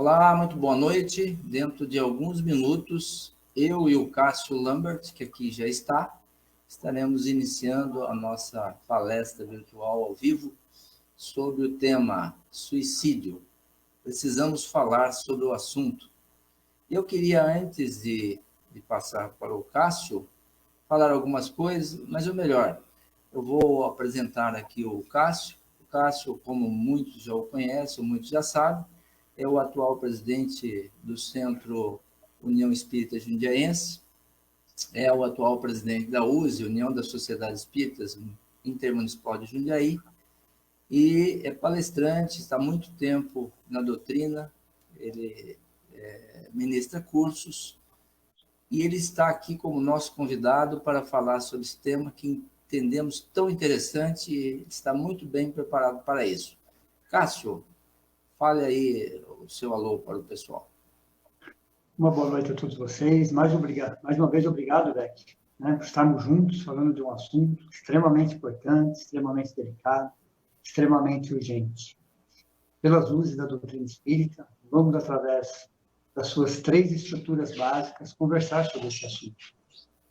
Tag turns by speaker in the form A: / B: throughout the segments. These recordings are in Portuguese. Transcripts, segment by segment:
A: Olá, muito boa noite. Dentro de alguns minutos, eu e o Cássio Lambert, que aqui já está, estaremos iniciando a nossa palestra virtual ao vivo sobre o tema suicídio. Precisamos falar sobre o assunto. Eu queria, antes de passar para o Cássio, falar algumas coisas, mas o melhor, eu vou apresentar aqui o Cássio. O Cássio, como muitos já o conhecem, muitos já sabem, é o atual presidente do Centro União Espírita Jundiaense, é o atual presidente da USE, União das Sociedades Espíritas Intermunicipal de Jundiaí, e é palestrante, está há muito tempo na doutrina, ele ministra cursos, e ele está aqui como nosso convidado para falar sobre esse tema que entendemos tão interessante e está muito bem preparado para isso. Cássio, fale aí o seu alô para o pessoal.
B: Uma boa noite a todos vocês. Mais uma vez, obrigado, Beck, por estarmos juntos falando de um assunto extremamente importante, extremamente delicado, extremamente urgente. Pelas luzes da doutrina espírita, vamos, através das suas 3 estruturas básicas, conversar sobre esse assunto.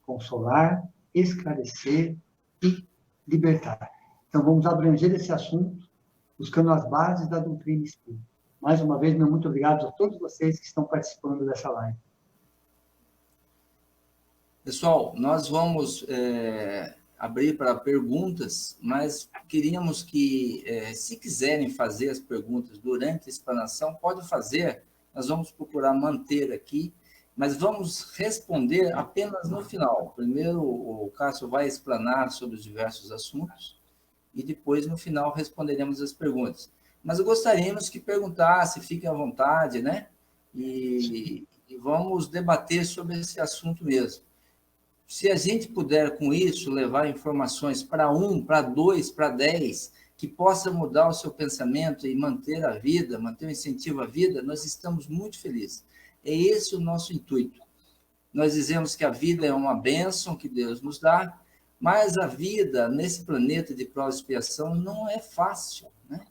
B: Consolar, esclarecer e libertar. Então, vamos abranger esse assunto buscando as bases da doutrina espírita. Mais uma vez, meu muito obrigado a todos vocês que estão participando dessa live.
A: Pessoal, nós vamos abrir para perguntas, mas queríamos que, se quiserem fazer as perguntas durante a explanação, pode fazer, nós vamos procurar manter aqui, mas vamos responder apenas no final. Primeiro, o Cássio vai explanar sobre os diversos assuntos, e depois, no final, responderemos as perguntas. Mas gostaríamos que perguntasse, fiquem à vontade, né? E vamos debater sobre esse assunto mesmo. Se a gente puder, com isso, levar informações para 1, para 2, para 10, que possa mudar o seu pensamento e manter a vida, manter o incentivo à vida, nós estamos muito felizes. É esse o nosso intuito. Nós dizemos que a vida é uma bênção que Deus nos dá, mas a vida nesse planeta de prova e expiação não é fácil, né?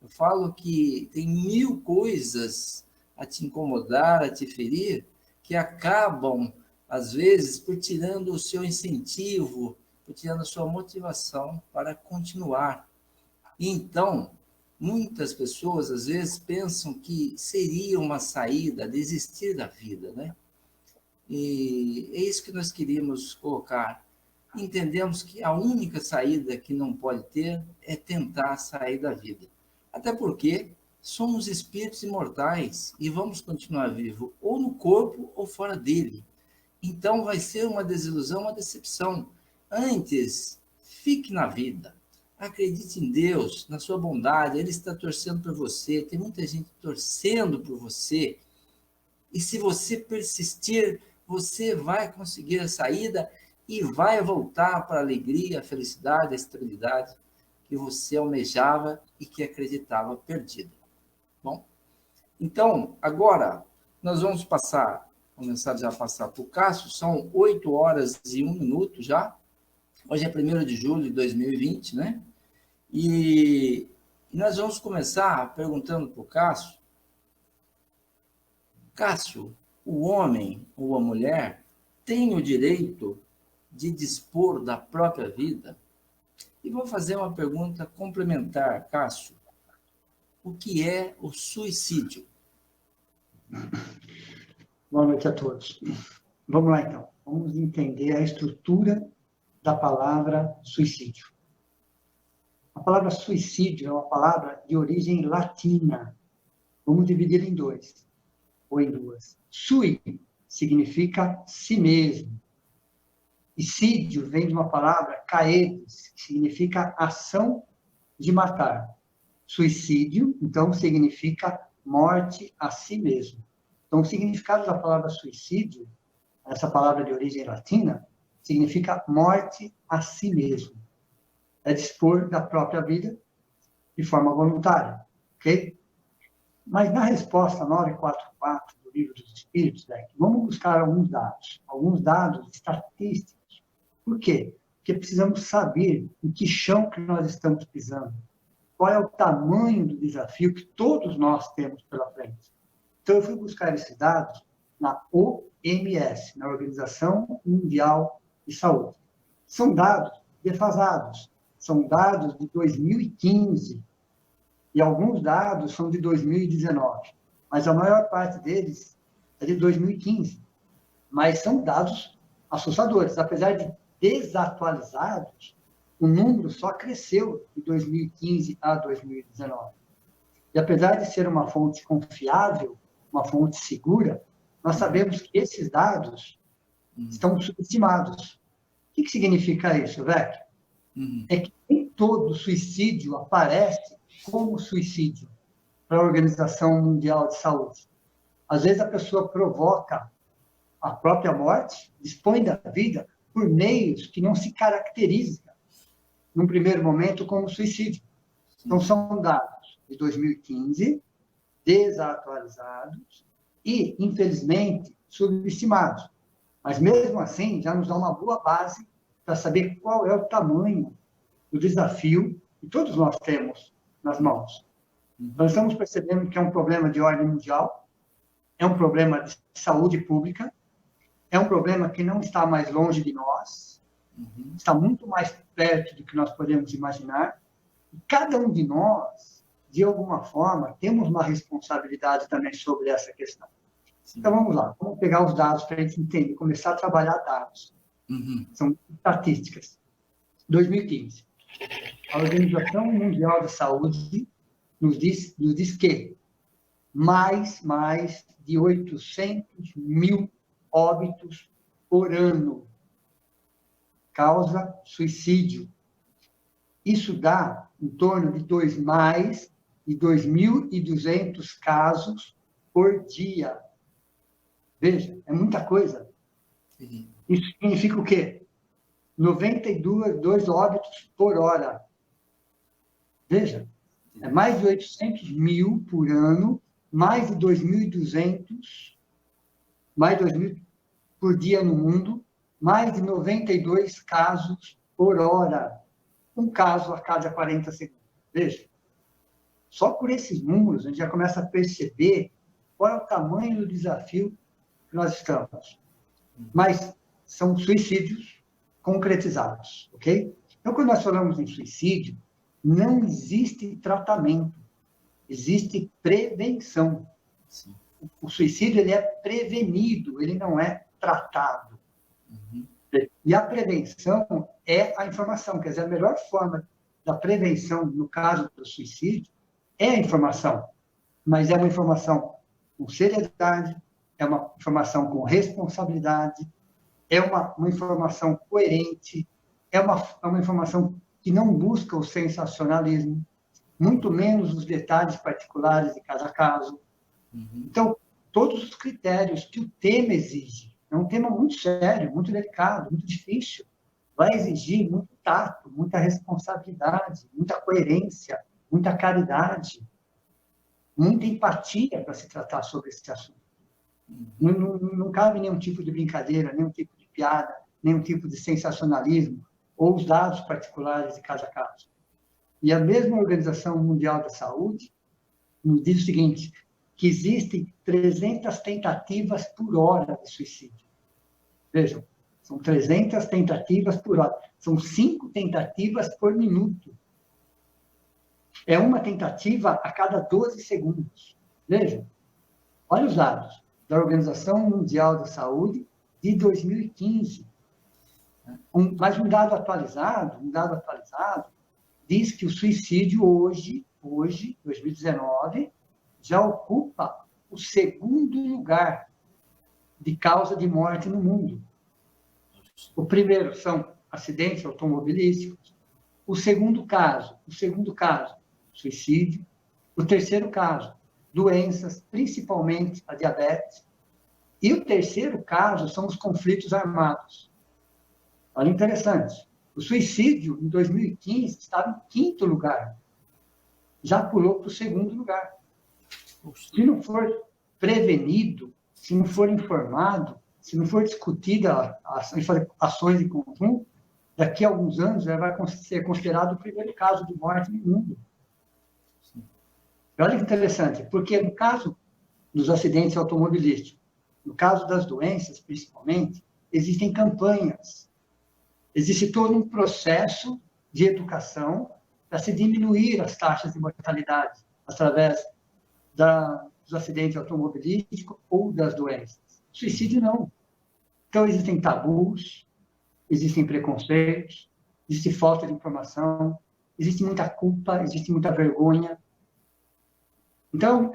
A: Eu falo que tem 1000 coisas a te incomodar, a te ferir, que acabam, às vezes, por tirando o seu incentivo, por tirando a sua motivação para continuar. E então, muitas pessoas, às vezes, pensam que seria uma saída desistir da vida, né? E é isso que nós queríamos colocar. Entendemos que a única saída que não pode ter é tentar sair da vida. Até porque somos espíritos imortais e vamos continuar vivos ou no corpo ou fora dele. Então vai ser uma desilusão, uma decepção. Antes, fique na vida. Acredite em Deus, na sua bondade. Ele está torcendo por você. Tem muita gente torcendo por você. E se você persistir, você vai conseguir a saída e vai voltar para a alegria, a felicidade, a estabilidade que você almejava e que acreditava perdida. Bom, então, agora, nós vamos começar já a passar para o Cássio, são 8 horas e 1 minuto já, hoje é 1º de julho de 2020, né? E nós vamos começar perguntando para o Cássio, Cássio, o homem ou a mulher tem o direito de dispor da própria vida? E vou fazer uma pergunta complementar, Cássio. O que é o suicídio?
B: Boa noite a todos. Vamos lá, então. Vamos entender a estrutura da palavra suicídio. A palavra suicídio é uma palavra de origem latina. Vamos dividir em 2, ou em 2. Sui significa si mesmo. E sídio vem de uma palavra caedes, que significa ação de matar. Suicídio, então, significa morte a si mesmo. Então, o significado da palavra suicídio, essa palavra de origem latina, significa morte a si mesmo. É dispor da própria vida de forma voluntária, ok? Mas na resposta 944 do Livro dos Espíritos, vamos buscar alguns dados estatísticos. Por quê? Porque precisamos saber em que chão que nós estamos pisando. Qual é o tamanho do desafio que todos nós temos pela frente. Então, eu fui buscar esses dados na OMS, na Organização Mundial de Saúde. São dados defasados, são dados de 2015, e alguns dados são de 2019, mas a maior parte deles é de 2015. Mas são dados assustadores. Apesar de desatualizados, o número só cresceu de 2015 a 2019. E apesar de ser uma fonte confiável, uma fonte segura, nós sabemos que esses dados estão subestimados. O que significa isso, Vec? É que nem todo suicídio aparece como suicídio para a Organização Mundial de Saúde. Às vezes a pessoa provoca a própria morte, dispõe da vida por meios que não se caracterizam, num primeiro momento, como suicídio. Então, são dados de 2015, desatualizados e, infelizmente, subestimados. Mas, mesmo assim, já nos dá uma boa base para saber qual é o tamanho do desafio que todos nós temos nas mãos. Nós estamos percebendo que é um problema de ordem mundial, é um problema de saúde pública, é um problema que não está mais longe de nós, está muito mais perto do que nós podemos imaginar. E cada um de nós, de alguma forma, temos uma responsabilidade também sobre essa questão. Sim. Então, vamos lá. Vamos pegar os dados para a gente entender, começar a trabalhar dados. São estatísticas. 2015. A Organização Mundial da Saúde nos diz que mais de 800 mil óbitos por ano causa suicídio. Isso dá em torno de mais de 2.200 casos por dia. Veja, é muita coisa. Isso significa o quê? 92 óbitos por hora. Veja, é mais de 800 mil por ano, mais de 2.200, mais de 2.000 por dia no mundo, mais de 92 casos por hora. Um caso a cada 40 segundos. Veja, só por esses números a gente já começa a perceber qual é o tamanho do desafio que nós estamos. Mas são suicídios concretizados, ok? Então, quando nós falamos em suicídio, não existe tratamento, existe prevenção. Sim. O suicídio ele é prevenido, ele não é tratado. E a prevenção é a informação, quer dizer, a melhor forma da prevenção, no caso do suicídio, é a informação, mas é uma informação com seriedade, é uma informação com responsabilidade, é uma informação coerente, é uma informação que não busca o sensacionalismo, muito menos os detalhes particulares de cada caso. Então, todos os critérios que o tema exige. É um tema muito sério, muito delicado, muito difícil. Vai exigir muito tato, muita responsabilidade, muita coerência, muita caridade, muita empatia para se tratar sobre esse assunto. Não cabe nenhum tipo de brincadeira, nenhum tipo de piada, nenhum tipo de sensacionalismo ou os dados particulares de cada caso. E a mesma Organização Mundial da Saúde nos diz o seguinte, que existem 300 tentativas por hora de suicídio. Vejam, são 300 tentativas por hora. São 5 tentativas por minuto. É uma tentativa a cada 12 segundos. Vejam, olha os dados da Organização Mundial da Saúde de 2015. Mas um dado atualizado, diz que o suicídio hoje, 2019, já ocupa o segundo lugar de causa de morte no mundo. O primeiro são acidentes automobilísticos. O segundo caso, suicídio. O terceiro caso, doenças, principalmente a diabetes. E o terceiro caso são os conflitos armados. Olha, interessante. O suicídio, em 2015, estava em 5º lugar. Já pulou para o 2º lugar. Se não for prevenido, se não for informado, se não for discutida ações em conjunto, daqui a alguns anos já vai ser considerado o primeiro caso de morte no mundo. Olha que interessante, porque no caso dos acidentes automobilísticos. No caso das doenças, principalmente, existem campanhas, existe todo um processo de educação para se diminuir as taxas de mortalidade através dos acidentes automobilísticos ou das doenças. Suicídio não. Então, existem tabus, existem preconceitos, existe falta de informação, existe muita culpa, existe muita vergonha. Então,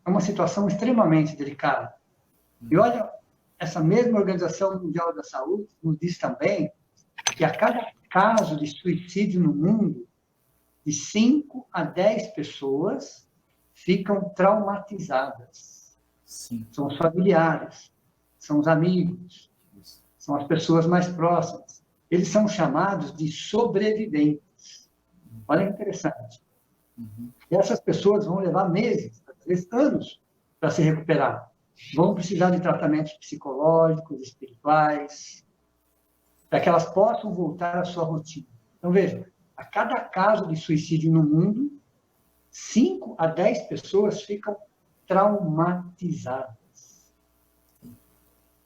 B: é uma situação extremamente delicada. E olha, essa mesma Organização Mundial da Saúde nos diz também que a cada caso de suicídio no mundo, de 5 a 10 pessoas ficam traumatizadas.
A: Sim.
B: São os familiares, são os amigos, são as pessoas mais próximas. Eles são chamados de sobreviventes. Olha que interessante. E essas pessoas vão levar meses, às vezes anos, para se recuperar. Vão precisar de tratamentos psicológicos, espirituais, para que elas possam voltar à sua rotina. Então, veja, a cada caso de suicídio no mundo, 5 a 10 pessoas ficam traumatizadas.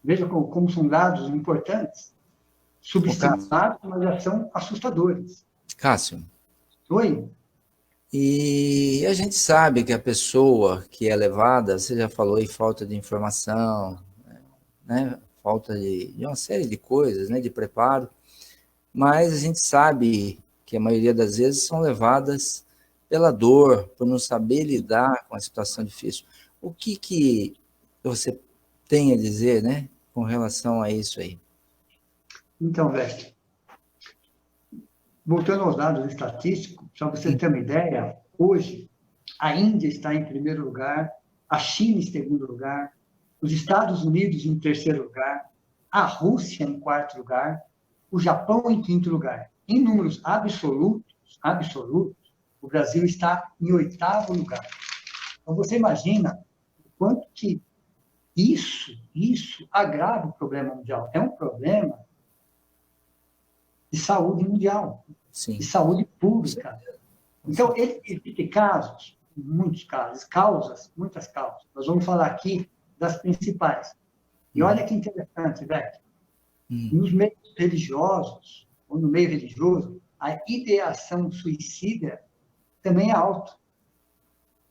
B: Veja como são dados importantes, subestimados, mas já são assustadores.
A: Cássio.
B: Oi?
A: E a gente sabe que a pessoa que é levada, você já falou aí, falta de informação, né? Falta de uma série de coisas, né? De preparo, mas a gente sabe que a maioria das vezes são levadas pela dor, por não saber lidar com a situação difícil. O que você tem a dizer, né? Com relação a isso aí?
B: Então, Veste, voltando aos dados estatísticos, para você ter uma ideia, hoje a Índia está em primeiro lugar, a China em segundo lugar, os Estados Unidos em terceiro lugar, a Rússia em quarto lugar, o Japão em quinto lugar. Em números absolutos, o Brasil está em oitavo lugar. Então, você imagina o quanto que isso agrava o problema mundial. É um problema de saúde mundial,
A: Sim.
B: de saúde pública. Então, existem casos, muitos casos, muitas causas. Nós vamos falar aqui das principais. E olha que interessante, Beck. Nos meios religiosos, ou no meio religioso, a ideação suicida também é alta.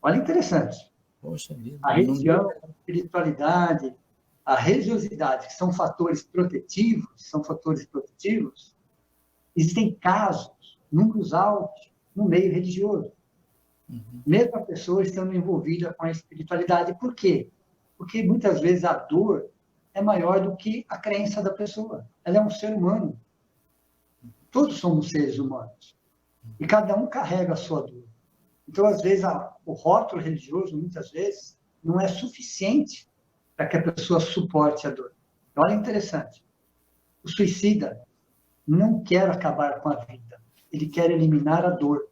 B: Olha interessante.
A: Poxa vida.
B: A religião, a espiritualidade, a religiosidade, que são fatores protetivos, existem casos, números altos, no meio religioso. Mesmo a pessoa estando envolvida com a espiritualidade. Por quê? Porque muitas vezes a dor é maior do que a crença da pessoa. Ela é um ser humano. Todos somos seres humanos. E cada um carrega a sua dor. Então, às vezes, o rótulo religioso, muitas vezes, não é suficiente para que a pessoa suporte a dor. Olha, interessante. O suicida não quer acabar com a vida. Ele quer eliminar a dor.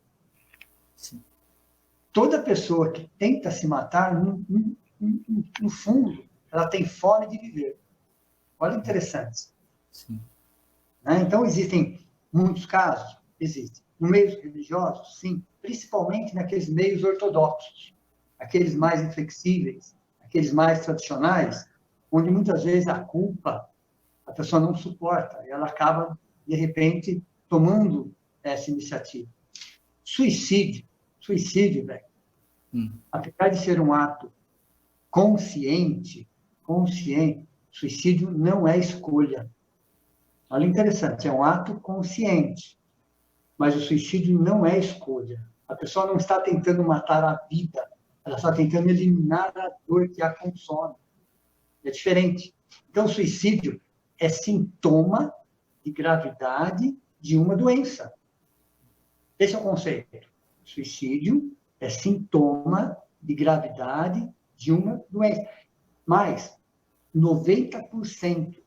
A: Sim.
B: Toda pessoa que tenta se matar, no fundo, ela tem fome de viver. Olha, interessante.
A: Sim.
B: Então, existem muitos casos? Existem. No meios religiosos, sim. Principalmente naqueles meios ortodoxos, aqueles mais inflexíveis, aqueles mais tradicionais, onde muitas vezes a culpa a pessoa não suporta, e ela acaba, de repente, tomando essa iniciativa. Suicídio, velho, apesar de ser um ato consciente, suicídio não é escolha. Olha, interessante, é um ato consciente, mas o suicídio não é escolha. A pessoa não está tentando matar a vida, ela está tentando eliminar a dor que a consome. É diferente. Então, o suicídio é sintoma de gravidade de uma doença. Esse é o conceito. Suicídio é sintoma de gravidade de uma doença. Mas 90%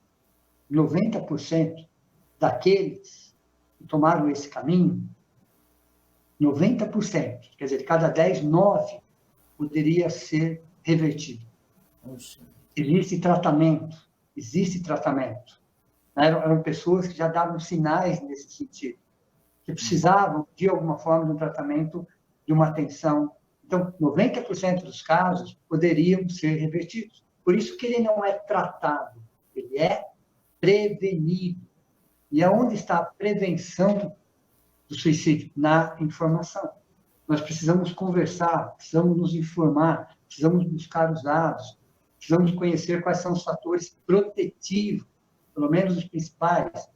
B: daqueles que tomaram esse caminho, 90%, quer dizer, de cada 10, 9 poderia ser revertido. Existe tratamento. Eram pessoas que já davam sinais nesse sentido, que precisavam, de alguma forma, de um tratamento, de uma atenção, Então, 90% dos casos poderiam ser revertidos. Por isso que ele não é tratado, ele é prevenido. E aonde está a prevenção do suicídio? Na informação. Nós precisamos conversar, precisamos nos informar, precisamos buscar os dados, precisamos conhecer quais são os fatores protetivos, pelo menos os principais,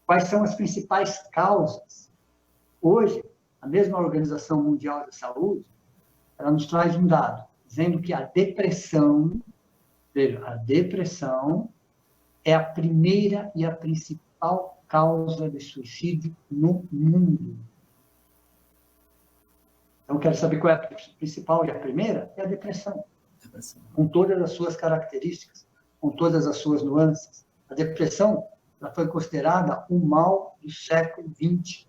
B: quais são as principais causas. Hoje, a mesma Organização Mundial da Saúde, ela nos traz um dado, dizendo que a depressão, veja, a depressão é a primeira e a principal causa de suicídio no mundo. Então, quero saber qual é a principal e a primeira? É a depressão. Com todas as suas características, com todas as suas nuances. A depressão, ela foi considerada o mal do século XX.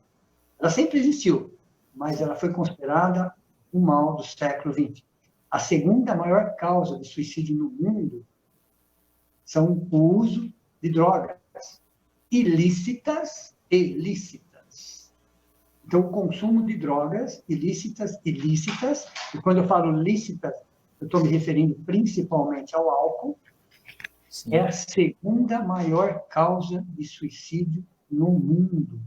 B: Ela sempre existiu, mas ela foi considerada o mal do século XX. A segunda maior causa de suicídio no mundo são o uso de drogas ilícitas e lícitas. Então, o consumo de drogas ilícitas, e quando eu falo lícitas, eu estou me referindo principalmente ao álcool, sim, é a segunda maior causa de suicídio no mundo.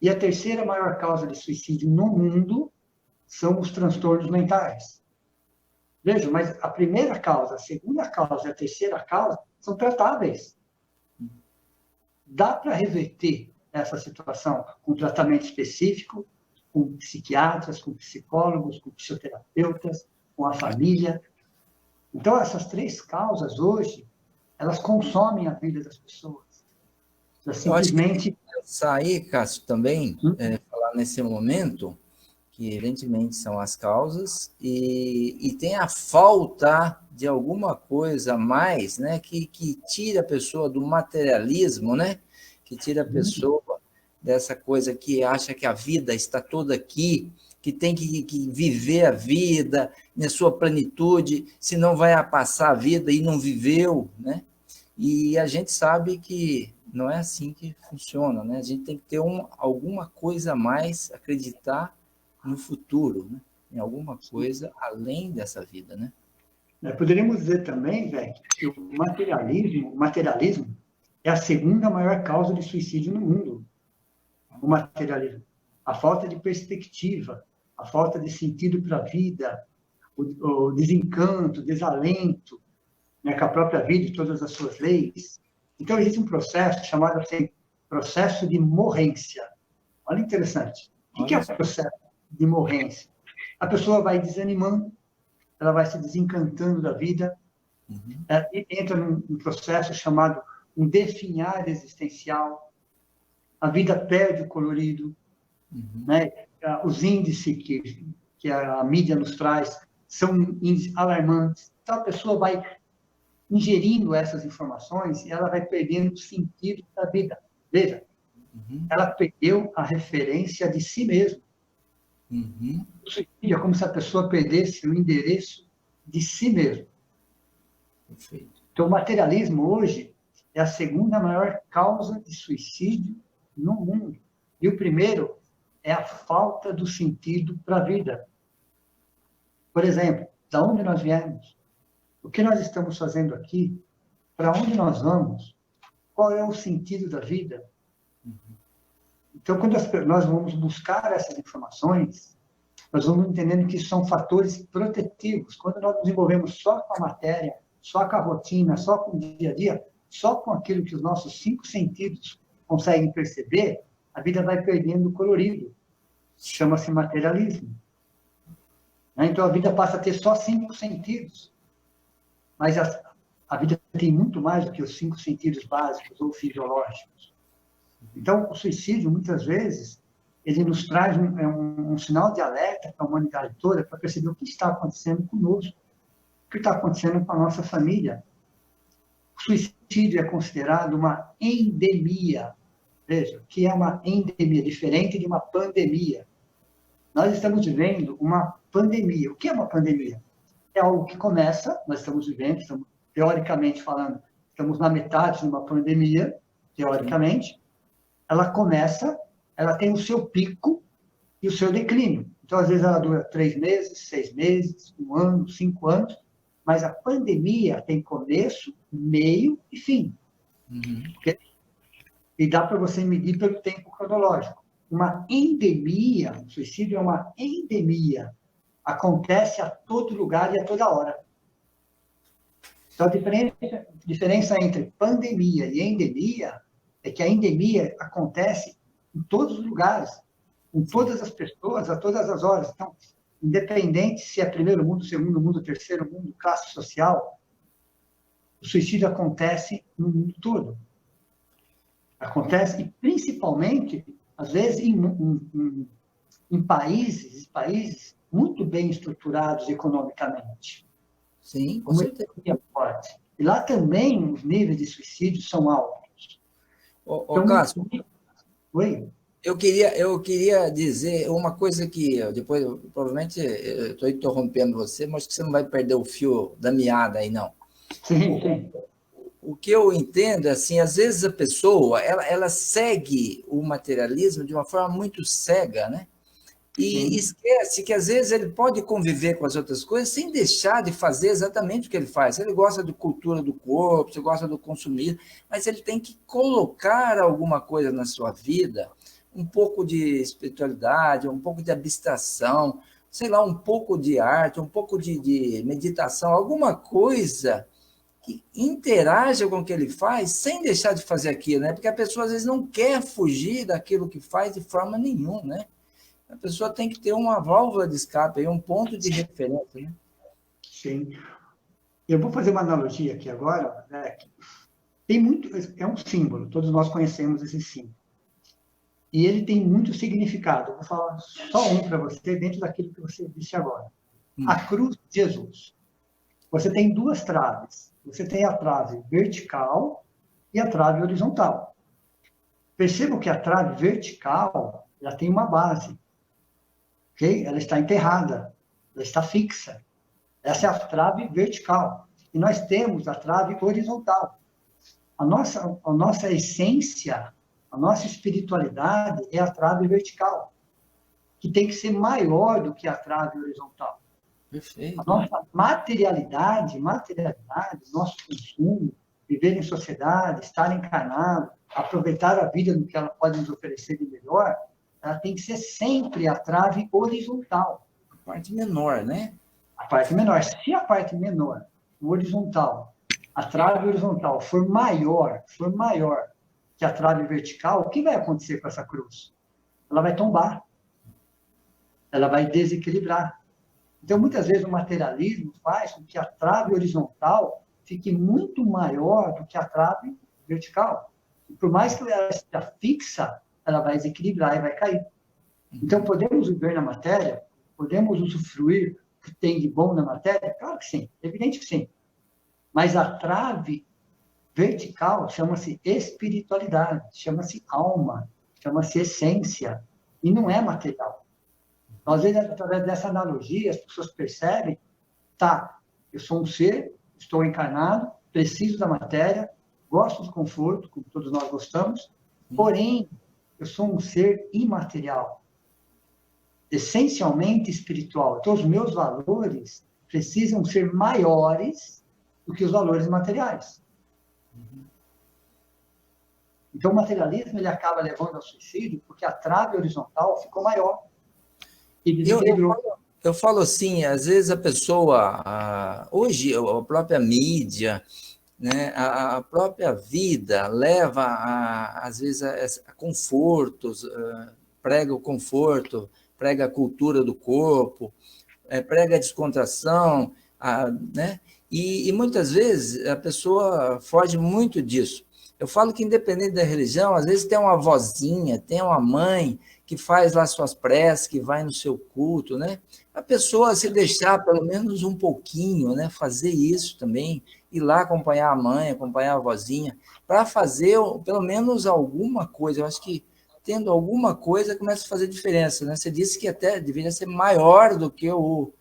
B: E a terceira maior causa de suicídio no mundo são os transtornos mentais. Vejam, mas a primeira causa, a segunda causa e a terceira causa são tratáveis. Dá para reverter essa situação com tratamento específico, com psiquiatras, com psicólogos, com psicoterapeutas, com a família. Então, essas três causas, hoje, elas consomem a vida das pessoas. Elas simplesmente...
A: Eu acho que sair, Cássio, também, falar nesse momento, que evidentemente são as causas, e tem a falta de alguma coisa a mais, né, que tira a pessoa do materialismo, né, que tira a pessoa dessa coisa que acha que a vida está toda aqui, que tem que viver a vida na sua plenitude, senão vai passar a vida e não viveu, né? E a gente sabe que não é assim que funciona, né? A gente tem que ter alguma coisa a mais, acreditar no futuro, né? Em alguma coisa além dessa vida, né?
B: Poderíamos dizer também, velho, que o materialismo é a segunda maior causa de suicídio no mundo. O materialismo. A falta de perspectiva, a falta de sentido para a vida, o desencanto, o desalento, né, com a própria vida e todas as suas leis. Então, existe um processo chamado assim, processo de morrência. Olha, interessante. O que é o processo de morrência? A pessoa vai desanimando, ela vai se desencantando da vida, ela entra num processo chamado um definhar existencial, a vida perde o colorido, né? Os índices que a mídia nos traz são índices alarmantes. Então, a pessoa vai ingerindo essas informações e ela vai perdendo o sentido da vida. Veja, ela perdeu a referência de si mesma. O suicídio é como se a pessoa perdesse o endereço de si mesma.
A: Perfeito.
B: Então, o materialismo hoje é a segunda maior causa de suicídio no mundo. E o primeiro é a falta do sentido para a vida. Por exemplo, de onde nós viemos? O que nós estamos fazendo aqui? Para onde nós vamos? Qual é o sentido da vida? Então, quando nós vamos buscar essas informações, nós vamos entendendo que são fatores protetivos. Quando nós nos envolvemos só com a matéria, só com a rotina, só com o dia a dia, só com aquilo que os nossos 5 sentidos conseguem perceber, a vida vai perdendo o colorido. Chama-se materialismo. Então, a vida passa a ter só 5 sentidos. Mas a vida tem muito mais do que os 5 sentidos básicos ou fisiológicos. Então, o suicídio, muitas vezes, ele nos traz um sinal de alerta para a humanidade toda, para perceber o que está acontecendo conosco, o que está acontecendo com a nossa família. O suicídio é considerado uma endemia. Veja, que é uma endemia, diferente de uma pandemia. Nós estamos vivendo uma pandemia. O que é uma pandemia? É algo que começa, nós estamos vivendo, teoricamente falando, estamos na metade de uma pandemia, teoricamente. Ela começa, ela tem o seu pico, e o seu declínio. Então, às vezes, ela dura 3 meses, 6 meses, 1 ano, 5 anos, mas a pandemia tem começo, meio e fim. Okay? E dá para você medir pelo tempo cronológico. Uma endemia, o suicídio é uma endemia, acontece a todo lugar e a toda hora. Então, a diferença entre pandemia e endemia é que a endemia acontece em todos os lugares, com todas as pessoas, a todas as horas. Então, independente se é primeiro mundo, segundo mundo, terceiro mundo, classe social, o suicídio acontece no mundo todo. Acontece, e principalmente, às vezes, em países muito bem estruturados economicamente.
A: Sim, com certeza.
B: Forte. E lá também os níveis de suicídio são altos.
A: Então, Cássio,
B: oi?
A: Eu queria dizer uma coisa que depois, provavelmente, eu estou interrompendo você, mas que você não vai perder o fio da meada aí, não.
B: Sim.
A: O que eu entendo é assim, às vezes a pessoa, ela segue o materialismo de uma forma muito cega, né? E esquece que, às vezes, ele pode conviver com as outras coisas sem deixar de fazer exatamente o que ele faz. Ele gosta de cultura do corpo, ele gosta do consumir, mas ele tem que colocar alguma coisa na sua vida, um pouco de espiritualidade, um pouco de abstração, sei lá, um pouco de arte, um pouco de meditação, alguma coisa que interaja com o que ele faz sem deixar de fazer aquilo, né? Porque a pessoa, às vezes, não quer fugir daquilo que faz de forma nenhuma, né? A pessoa tem que ter uma válvula de escape, um ponto de referência, né?
B: Sim. Eu vou fazer uma analogia aqui agora, né? Tem muito, é um símbolo, todos nós conhecemos esse símbolo. E ele tem muito significado. Eu vou falar só um para você, dentro daquilo que você disse agora. A cruz de Jesus. Você tem 2 traves. Você tem a trave vertical e a trave horizontal. Perceba que a trave vertical, ela tem uma base. Okay? Ela está enterrada, ela está fixa. Essa é a trave vertical. E nós temos a trave horizontal. A nossa essência, a nossa espiritualidade é a trave vertical, que tem que ser maior do que a trave horizontal.
A: Perfeito.
B: A nossa materialidade, nosso consumo, viver em sociedade, estar encarnado, aproveitar a vida no que ela pode nos oferecer de melhor, ela tem que ser sempre a trave horizontal.
A: A parte menor, né?
B: A parte menor. Se a parte menor, o horizontal, a trave horizontal for maior que a trave vertical, o que vai acontecer com essa cruz? Ela vai tombar. Ela vai desequilibrar. Então, muitas vezes, o materialismo faz com que a trave horizontal fique muito maior do que a trave vertical. E por mais que ela esteja fixa, ela vai desequilibrar e vai cair. Então, podemos viver na matéria? Podemos usufruir o que tem de bom na matéria? Claro que sim, evidente que sim. Mas a trave vertical chama-se espiritualidade, chama-se alma, chama-se essência, e não é material. Então, às vezes, através dessa analogia, as pessoas percebem, tá, eu sou um ser, estou encarnado, preciso da matéria, gosto de conforto, como todos nós gostamos, porém, eu sou um ser imaterial, essencialmente espiritual. Então, os meus valores precisam ser maiores do que os valores materiais. Então, o materialismo ele acaba levando ao suicídio porque a trave horizontal ficou maior.
A: Eu falo assim, às vezes a pessoa, hoje a própria mídia, né, a própria vida leva, às vezes, a confortos, prega o conforto, prega a cultura do corpo, prega a descontração, né? E muitas vezes a pessoa foge muito disso. Eu falo que independente da religião, às vezes tem uma avózinha, tem uma mãe que faz lá suas preces, que vai no seu culto, né? A pessoa se deixar pelo menos um pouquinho, né? Fazer isso também, ir lá acompanhar a mãe, acompanhar a avózinha, para fazer pelo menos alguma coisa. Eu acho que tendo alguma coisa começa a fazer diferença, né? Você disse que até deveria ser maior do que o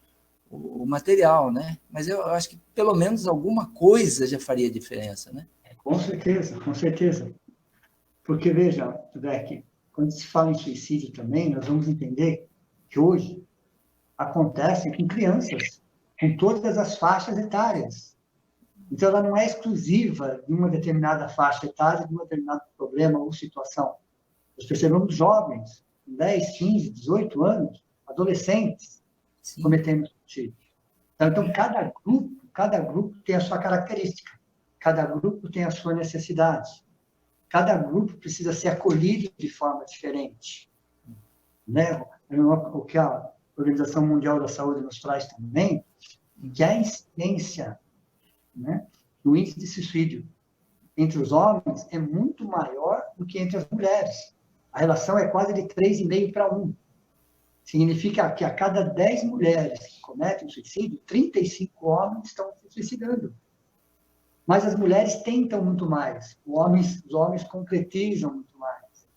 A: material, né? Mas eu acho que pelo menos alguma coisa já faria diferença, né?
B: Com certeza, com certeza. Porque, veja, Beck, quando se fala em suicídio também, nós vamos entender que hoje acontece com crianças, com todas as faixas etárias. Então, ela não é exclusiva de uma determinada faixa etária, de um determinado problema ou situação. Nós percebemos jovens, com 10, 15, 18 anos, adolescentes,
A: Sim.
B: cometendo suicídio. Então, cada grupo tem a sua característica, cada grupo tem a sua necessidade, cada grupo precisa ser acolhido de forma diferente. Né? O que a Organização Mundial da Saúde nos traz também, que a incidência, né, do índice de suicídio entre os homens é muito maior do que entre as mulheres. A relação é quase de 3,5 para 1. Significa que a cada 10 mulheres que cometem suicídio, 35 homens estão se suicidando. Mas as mulheres tentam muito mais. Os homens concretizam muito mais.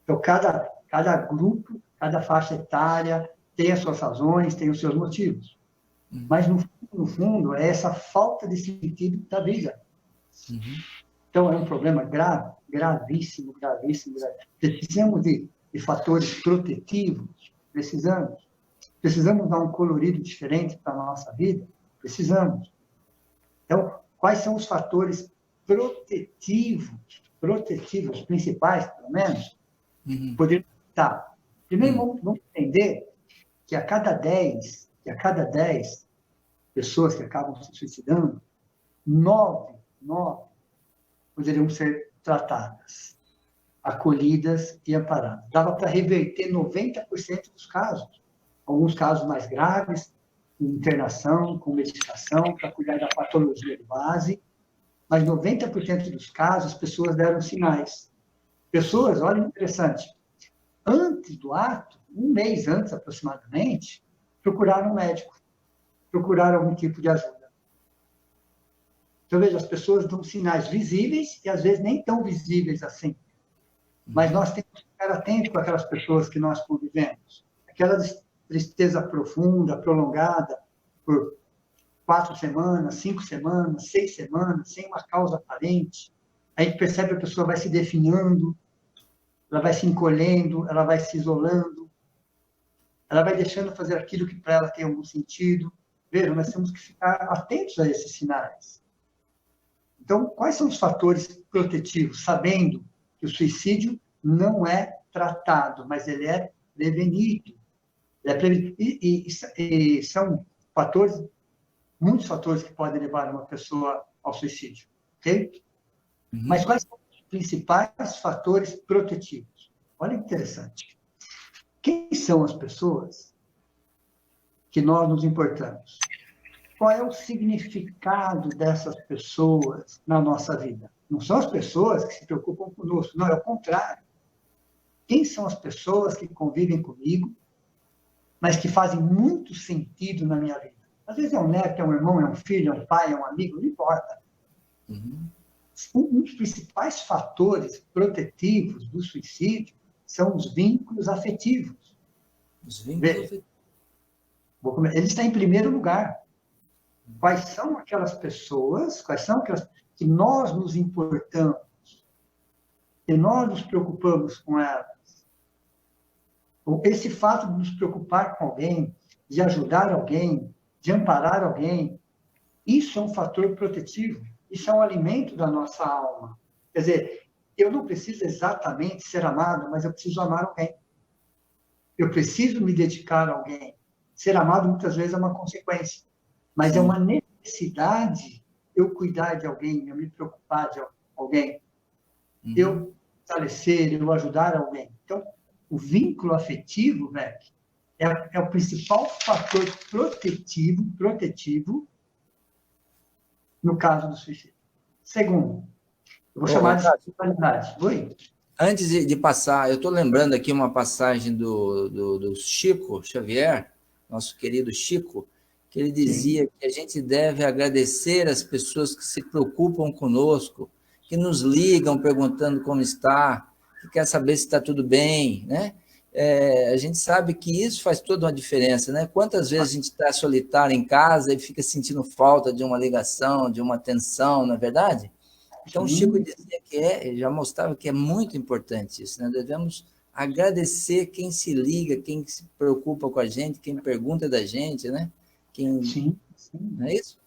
B: Então, cada grupo, cada faixa etária tem as suas razões, tem os seus motivos. Mas, no fundo, é essa falta de sentido da vida.
A: Uhum.
B: Então, é um problema grave, gravíssimo. Precisamos de fatores protetivos, precisamos dar um colorido diferente para a nossa vida, precisamos. Então, quais são os fatores protetivos, principais, pelo menos, poder estar. Primeiro, vamos entender que a cada 10 pessoas que acabam se suicidando, 9 poderiam ser tratadas, acolhidas e amparadas. Dava para reverter 90% dos casos. Alguns casos mais graves, com internação, com medicação, para cuidar da patologia de base, mas 90% dos casos, as pessoas deram sinais. Pessoas, olha, interessante, antes do ato, um mês antes aproximadamente, procuraram um médico, procuraram algum tipo de ajuda. Então, veja, as pessoas dão sinais visíveis e, às vezes, nem tão visíveis assim. Mas nós temos que ficar atentos com aquelas pessoas que nós convivemos. Aquela tristeza profunda, prolongada, por 4 semanas, 5 semanas, 6 semanas, sem uma causa aparente. A gente percebe que a pessoa vai se definhando, ela vai se encolhendo, ela vai se isolando, ela vai deixando de fazer aquilo que para ela tem algum sentido. Veja, nós temos que ficar atentos a esses sinais. Então, quais são os fatores protetivos? Sabendo que o suicídio não é tratado, mas ele é prevenido. E são muitos fatores que podem levar uma pessoa ao suicídio. Ok? Mas quais são os principais fatores protetivos? Olha que interessante. Quem são as pessoas que nós nos importamos? Qual é o significado dessas pessoas na nossa vida? Não são as pessoas que se preocupam conosco, não, é o contrário. Quem são as pessoas que convivem comigo, mas que fazem muito sentido na minha vida? Às vezes é um neto, é um irmão, é um filho, é um pai, é um amigo, não importa. Um dos principais fatores protetivos do suicídio são os vínculos afetivos.
A: Os vínculos afetivos.
B: Ele está em primeiro lugar. Quais são aquelas pessoas, que nós nos importamos, que nós nos preocupamos com elas? Esse fato de nos preocupar com alguém, de ajudar alguém, de amparar alguém, isso é um fator protetivo, isso é um alimento da nossa alma. Quer dizer, eu não preciso exatamente ser amado, mas eu preciso amar alguém. Eu preciso me dedicar a alguém. Ser amado, muitas vezes, é uma consequência. Mas é uma necessidade eu cuidar de alguém, eu me preocupar de alguém. Eu fortalecer, eu ajudar alguém. Então, o vínculo afetivo, Beck, é o principal fator protetivo no caso do suicídio. Segundo, eu vou chamar de espiritualidade. Oi?
A: Antes de passar, eu estou lembrando aqui uma passagem do Chico Xavier, nosso querido Chico, que ele dizia que a gente deve agradecer as pessoas que se preocupam conosco, que nos ligam perguntando como está, que quer saber se está tudo bem, né? A gente sabe que isso faz toda uma diferença, né? Quantas vezes a gente está solitário em casa e fica sentindo falta de uma ligação, de uma atenção, não é verdade? Então, o Chico dizia já mostrava que é muito importante isso, né? Devemos agradecer quem se liga, quem se preocupa com a gente, quem pergunta da gente, né?
B: Sim, sim.
A: Não é isso?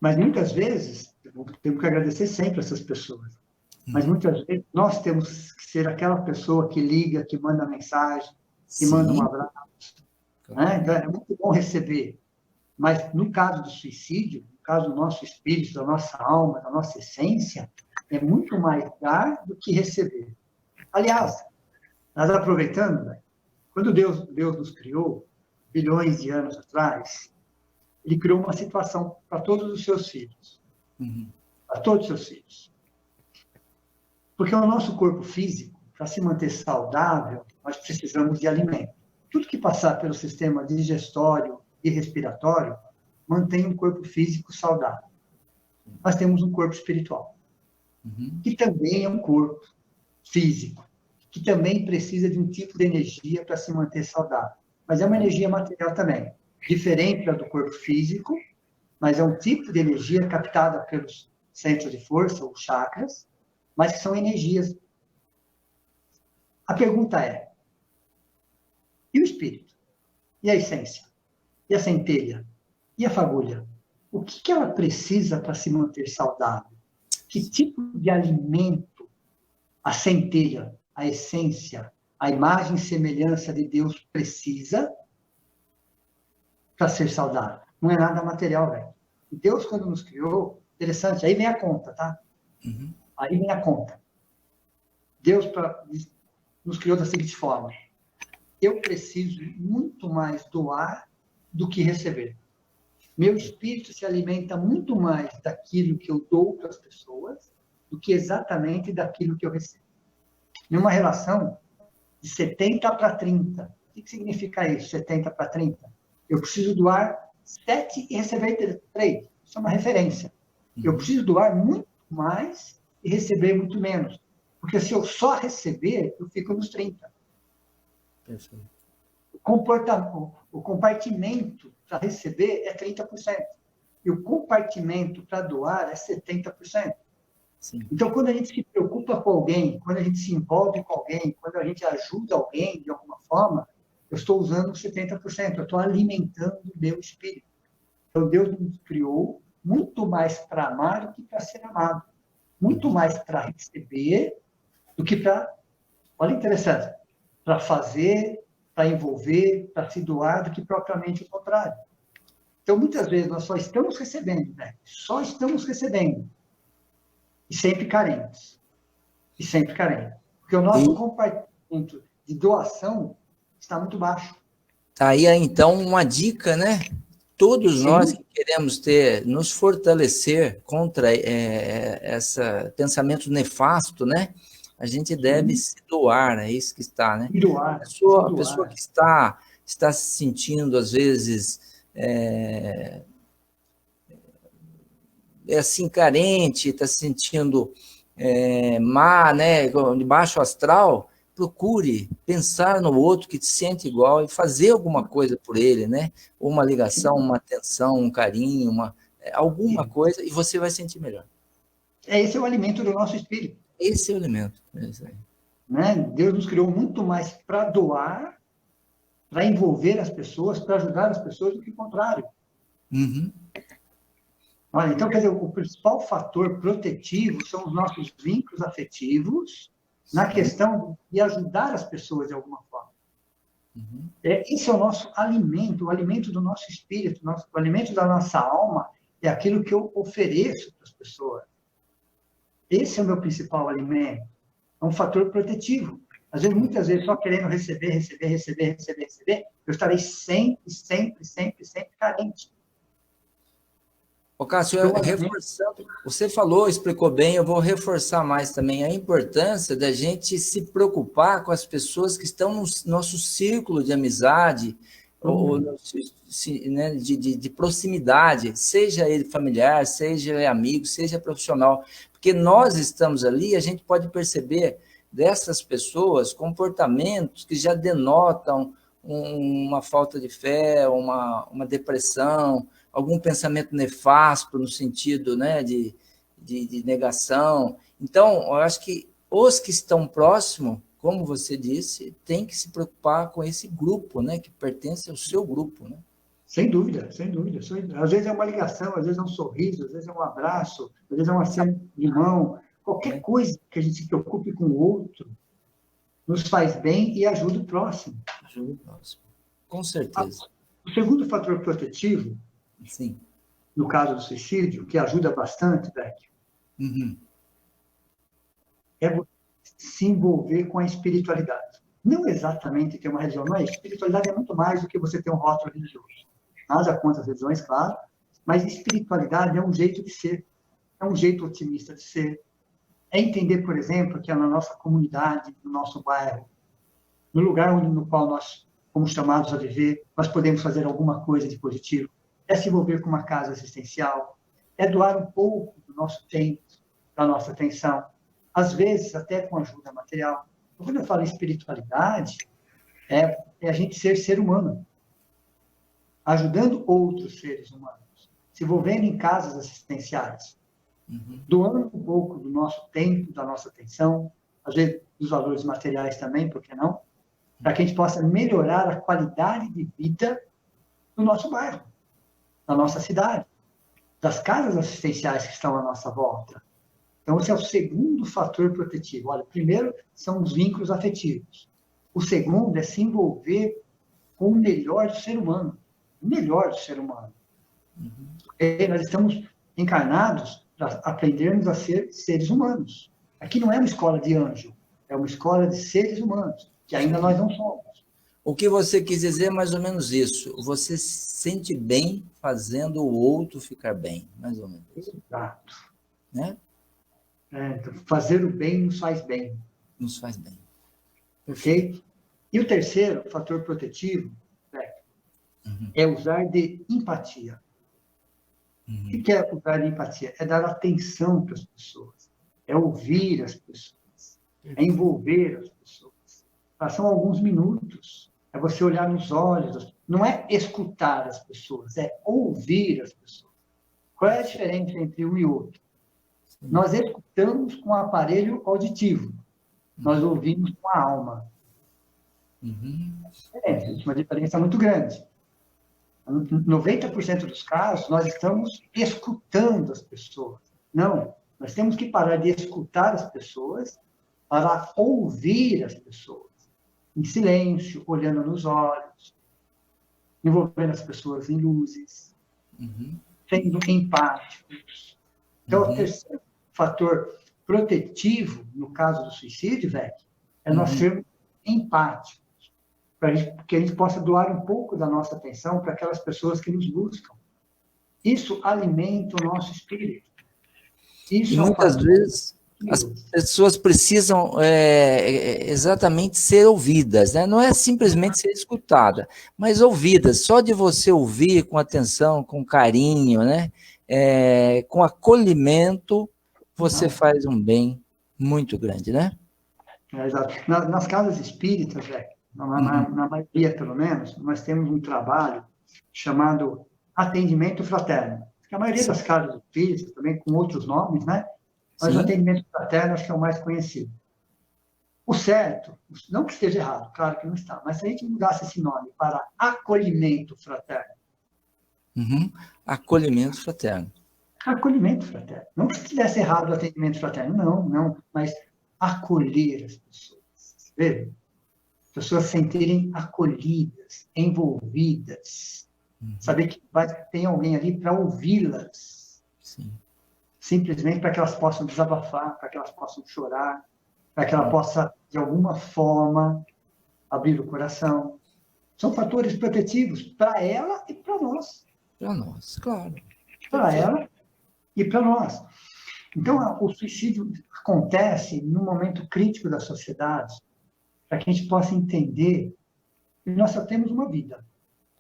B: Mas muitas vezes, temos que agradecer sempre essas pessoas. Mas muitas vezes nós temos que ser aquela pessoa que liga, que manda mensagem, que manda um
A: Sim.
B: abraço. Né? Então, é muito bom receber. Mas no caso do suicídio, no caso do nosso espírito, da nossa alma, da nossa essência, é muito mais dar do que receber. Aliás, nós aproveitando, né? Quando Deus nos criou, bilhões de anos atrás, ele criou uma situação para todos os seus filhos. Para todos os seus filhos. Porque o nosso corpo físico, para se manter saudável, nós precisamos de alimento. Tudo que passar pelo sistema digestório e respiratório mantém um corpo físico saudável. Nós temos um corpo espiritual, que também é um corpo físico, que também precisa de um tipo de energia para se manter saudável. Mas é uma energia material também, diferente da do corpo físico, mas é um tipo de energia captada pelos centros de força, ou chakras, mas que são energias. A pergunta é, e o espírito? E a essência? E a centelha? E a fagulha? O que ela precisa para se manter saudável? Que tipo de alimento a centelha, a essência, a imagem e semelhança de Deus precisa para ser saudável? Não é nada material, velho. Deus, quando nos criou, interessante, aí vem a conta, tá? Aí vem a conta. Deus nos criou da seguinte forma: eu preciso muito mais doar do que receber. Meu espírito se alimenta muito mais daquilo que eu dou para as pessoas do que exatamente daquilo que eu recebo. Numa relação de 70 para 30, o que significa isso, 70 para 30? Eu preciso doar 7 e receber 3. Isso é uma referência. Eu preciso doar muito mais e receber muito menos. Porque se eu só receber, eu fico nos 30.
A: Perfeito.
B: O compartimento para receber é 30%. E o compartimento para doar é 70%.
A: Sim.
B: Então, quando a gente se preocupa com alguém, quando a gente se envolve com alguém, quando a gente ajuda alguém de alguma forma, eu estou usando 70%, eu estou alimentando o meu espírito. Então, Deus nos criou muito mais para amar do que para ser amado. Muito mais para receber do que para, olha interessante, para fazer, para envolver, para se doar, do que propriamente o contrário. Então, muitas vezes, nós só estamos recebendo, né? Só estamos recebendo. E sempre carentes. E sempre carentes. Porque o nosso compartimento de doação está muito baixo.
A: Tá aí, então, uma dica, né? Todos nós que queremos nos fortalecer contra esse pensamento nefasto, né? A gente deve se doar, é isso que está, né?
B: Doar.
A: A pessoa que está se sentindo, às vezes, assim, carente, está se sentindo má, né? De baixo astral, procure pensar no outro que te sente igual e fazer alguma coisa por ele, né? Uma ligação, uma atenção, um carinho, alguma coisa, e você vai sentir melhor.
B: Esse é o alimento do nosso espírito.
A: Esse é o alimento. É isso aí.
B: Né? Deus nos criou muito mais para doar, para envolver as pessoas, para ajudar as pessoas, do que o contrário. Olha, então, quer dizer, o principal fator protetivo são os nossos vínculos afetivos, na questão de ajudar as pessoas de alguma forma. Esse é o nosso alimento, o alimento do nosso espírito, o alimento da nossa alma, é aquilo que eu ofereço para as pessoas. Esse é o meu principal alimento. É um fator protetivo. Às vezes, muitas vezes, só querendo receber, eu estarei sempre carente.
A: Ô, Cássio, reforçando, você falou, explicou bem, eu vou reforçar mais também a importância da gente se preocupar com as pessoas que estão no nosso círculo de amizade, ou né, de proximidade, seja ele familiar, seja amigo, seja profissional, porque nós estamos ali, a gente pode perceber dessas pessoas comportamentos que já denotam uma falta de fé, uma depressão, algum pensamento nefasto no sentido, né, de negação. Então, eu acho que os que estão próximos, como você disse, tem que se preocupar com esse grupo, né, que pertence ao seu grupo, né?
B: Sem dúvida, sem dúvida. Às vezes é uma ligação, às vezes é um sorriso, às vezes é um abraço, às vezes é uma cena de mão. Qualquer coisa que a gente se preocupe com o outro nos faz bem e ajuda o próximo.
A: Ajuda o próximo. Com certeza.
B: O segundo fator protetivo,
A: sim,
B: no caso do suicídio, que ajuda bastante, Beck, é você se envolver com a espiritualidade. Não exatamente ter uma religião, não é? Espiritualidade é muito mais do que você ter um rótulo religioso. Nada contra as religiões, claro, mas espiritualidade é um jeito de ser, é um jeito otimista de ser. É entender, por exemplo, que na nossa comunidade, no nosso bairro, no lugar no qual nós fomos chamados a viver, nós podemos fazer alguma coisa de positivo. É se envolver com uma casa assistencial, é doar um pouco do nosso tempo, da nossa atenção, às vezes até com ajuda material. Quando eu falo em espiritualidade, é a gente ser humano, ajudando outros seres humanos, se envolvendo em casas assistenciais, doando um pouco do nosso tempo, da nossa atenção, às vezes dos valores materiais também, por que não? Para que a gente possa melhorar a qualidade de vida do nosso bairro, da nossa cidade, das casas assistenciais que estão à nossa volta. Então, esse é o segundo fator protetivo. Olha, o primeiro são os vínculos afetivos. O segundo é se envolver com o melhor do ser humano. O melhor do ser humano. Porque nós estamos encarnados para aprendermos a ser seres humanos. Aqui não é uma escola de anjo, é uma escola de seres humanos, que ainda nós não somos.
A: O que você quis dizer é mais ou menos isso. Você se sente bem fazendo o outro ficar bem, mais ou menos.
B: Exato.
A: Né?
B: Então, fazer o bem nos faz bem.
A: Nos faz bem.
B: Ok? E o terceiro fator protetivo é usar de empatia. O que é usar de empatia? É dar atenção para as pessoas, é ouvir as pessoas, é envolver as pessoas. São alguns minutos, é você olhar nos olhos, não é escutar as pessoas, é ouvir as pessoas. Qual é a diferença entre um e outro? Nós escutamos com o aparelho auditivo, nós ouvimos com a alma. Existe uma diferença muito grande. 90% dos casos, nós estamos escutando as pessoas. Não, nós temos que parar de escutar as pessoas para ouvir as pessoas. Em silêncio, olhando nos olhos, envolvendo as pessoas em luzes, sendo empáticos. Então, o terceiro fator protetivo, no caso do suicídio, é nós sermos empáticos. Para que a gente possa doar um pouco da nossa atenção para aquelas pessoas que nos buscam. Isso alimenta o nosso espírito. Isso
A: e muitas vezes as pessoas precisam exatamente ser ouvidas, né? Não é simplesmente ser escutada, mas ouvidas. Só de você ouvir com atenção, com carinho, né? Com acolhimento, você faz um bem muito grande, né?
B: Exato. Nas casas espíritas, na maioria, pelo menos, nós temos um trabalho chamado atendimento fraterno. A maioria das casas espíritas, também com outros nomes, né? Mas o atendimento fraterno acho que é o mais conhecido. O certo, não que esteja errado, claro que não está, mas se a gente mudasse esse nome para acolhimento fraterno.
A: Acolhimento fraterno.
B: Acolhimento fraterno. Não que estivesse errado o atendimento fraterno, não, mas acolher as pessoas. Vê? Pessoas se sentirem acolhidas, envolvidas, saber que tem alguém ali para ouvi-las. Simplesmente para que elas possam desabafar, para que elas possam chorar, para que ela possa, de alguma forma, abrir o coração. São fatores protetivos para ela e para nós.
A: Para nós, claro.
B: Para ela e para nós. Então, o suicídio acontece num momento crítico da sociedade, para que a gente possa entender que nós só temos uma vida,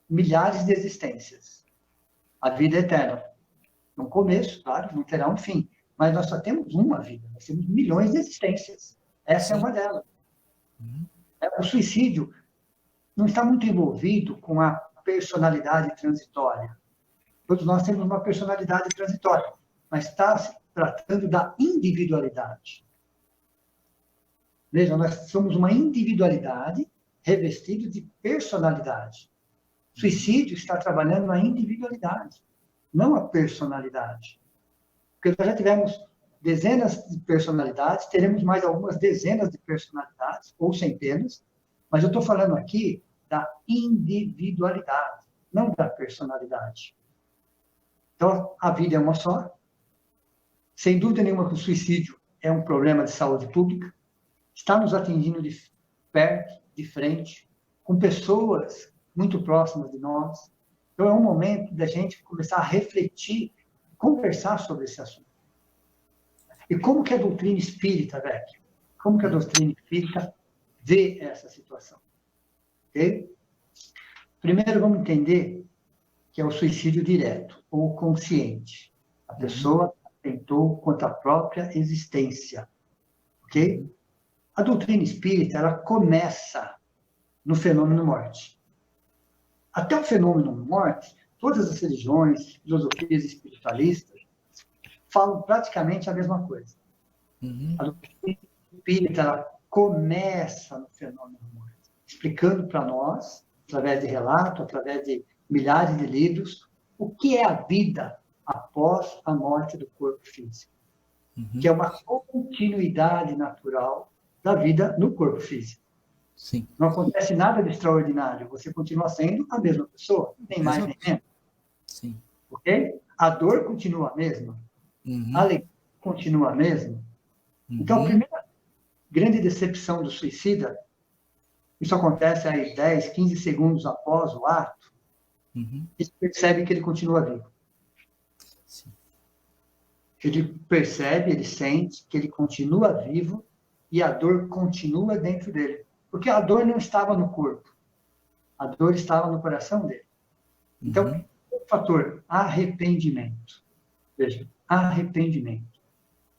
B: milhares de existências. A vida é eterna. No começo, claro, não terá um fim, mas nós só temos uma vida, nós temos milhões de existências. Essa é uma delas. O suicídio não está muito envolvido com a personalidade transitória. Todos nós temos uma personalidade transitória, mas está se tratando da individualidade. Veja, nós somos uma individualidade revestida de personalidade. Suicídio está trabalhando na individualidade, não a personalidade. Porque nós já tivemos dezenas de personalidades, teremos mais algumas dezenas de personalidades, ou centenas, mas eu estou falando aqui da individualidade, não da personalidade. Então, a vida é uma só. Sem dúvida nenhuma que o suicídio é um problema de saúde pública, está nos atingindo de perto, de frente, com pessoas muito próximas de nós. Então, é um momento da gente começar a refletir, conversar sobre esse assunto. E como que a doutrina espírita, velho? Como que a doutrina espírita vê essa situação? Okay? Primeiro, vamos entender que é o suicídio direto, ou consciente. A pessoa atentou contra a própria existência. Ok? A doutrina espírita, ela começa no fenômeno morte. Até o fenômeno morte, todas as religiões, filosofias espiritualistas, falam praticamente a mesma coisa. A doutrina espírita, ela começa no fenômeno morte, explicando para nós, através de relato, através de milhares de livros, o que é a vida após a morte do corpo físico. Que é uma continuidade natural da vida no corpo físico.
A: Sim.
B: Não acontece nada de extraordinário. Você continua sendo a mesma pessoa, nem mais nem menos.
A: Sim.
B: Ok? A dor continua a mesma. A alegria continua a mesma. Então, a primeira grande decepção do suicida, isso acontece aí 10, 15 segundos após o ato, ele percebe que ele continua vivo.
A: Sim.
B: Ele percebe, ele sente que ele continua vivo e a dor continua dentro dele. Porque a dor não estava no corpo. A dor estava no coração dele. Então, o fator arrependimento. Veja, arrependimento.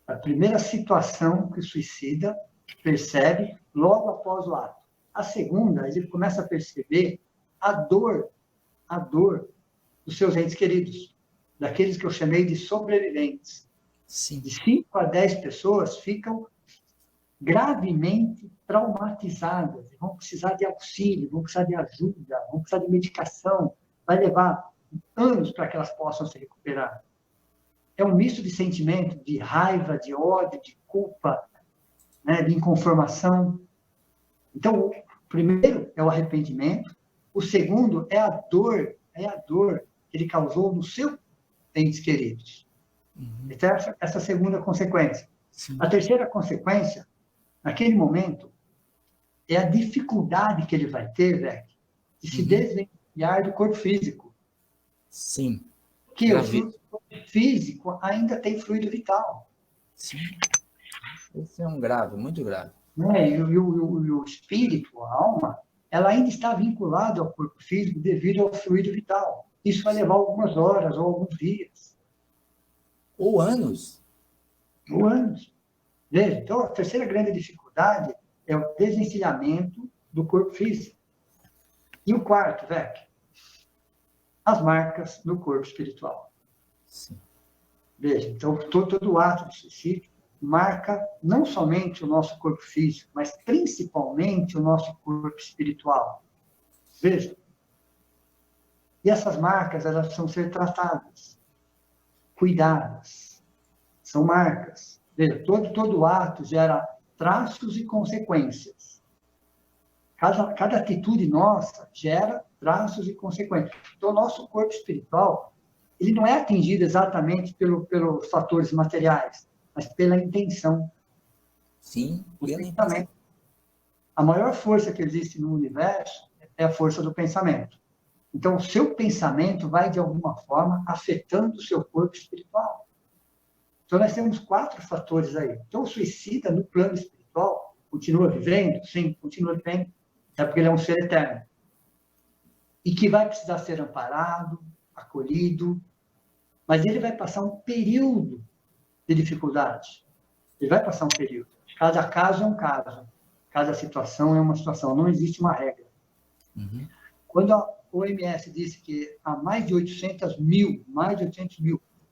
B: A primeira situação que o suicida percebe logo após o ato. A segunda, ele começa a perceber a dor dos seus entes queridos, daqueles que eu chamei de sobreviventes.
A: Sim.
B: De 5 a 10 pessoas ficam gravemente traumatizadas, vão precisar de auxílio, vão precisar de ajuda, vão precisar de medicação, vai levar anos para que elas possam se recuperar. É um misto de sentimento, de raiva, de ódio, de culpa, né, de inconformação. Então, o primeiro é o arrependimento, o segundo é a dor que ele causou nos seus entes queridos. Então, essa segunda consequência.
A: Sim.
B: A terceira consequência, naquele momento, é a dificuldade que ele vai ter, velho, de se desvencilhar do corpo físico.
A: Sim.
B: Porque o corpo físico ainda tem fluido vital.
A: Sim. Esse é um grave, muito grave.
B: Né? E o espírito, a alma, ela ainda está vinculada ao corpo físico devido ao fluido vital. Isso vai levar algumas horas ou alguns dias.
A: Ou anos.
B: Ou anos. Veja, então, a terceira grande dificuldade é o desvencilhamento do corpo físico. E o quarto, Vec, as marcas no corpo espiritual.
A: Sim.
B: Veja, então, todo ato de suicídio marca não somente o nosso corpo físico, mas principalmente o nosso corpo espiritual. Veja. E essas marcas, elas precisam ser tratadas, cuidadas. São marcas. Veja, todo ato gera traços e consequências. Cada atitude nossa gera traços e consequências. Então, o nosso corpo espiritual, ele não é atingido exatamente pelos fatores materiais, mas pela intenção.
A: Sim,
B: pela intenção. A maior força que existe no universo é a força do pensamento. Então, o seu pensamento vai, de alguma forma, afetando o seu corpo espiritual. Então, nós temos 4 fatores aí. Então, o suicida, no plano espiritual, continua vivendo? Sim, continua vivendo. É porque ele é um ser eterno. E que vai precisar ser amparado, acolhido, mas ele vai passar um período de dificuldade. Ele vai passar um período. Cada caso é um caso. Cada situação é uma situação. Não existe uma regra. Quando a OMS disse que há mais de 800 mil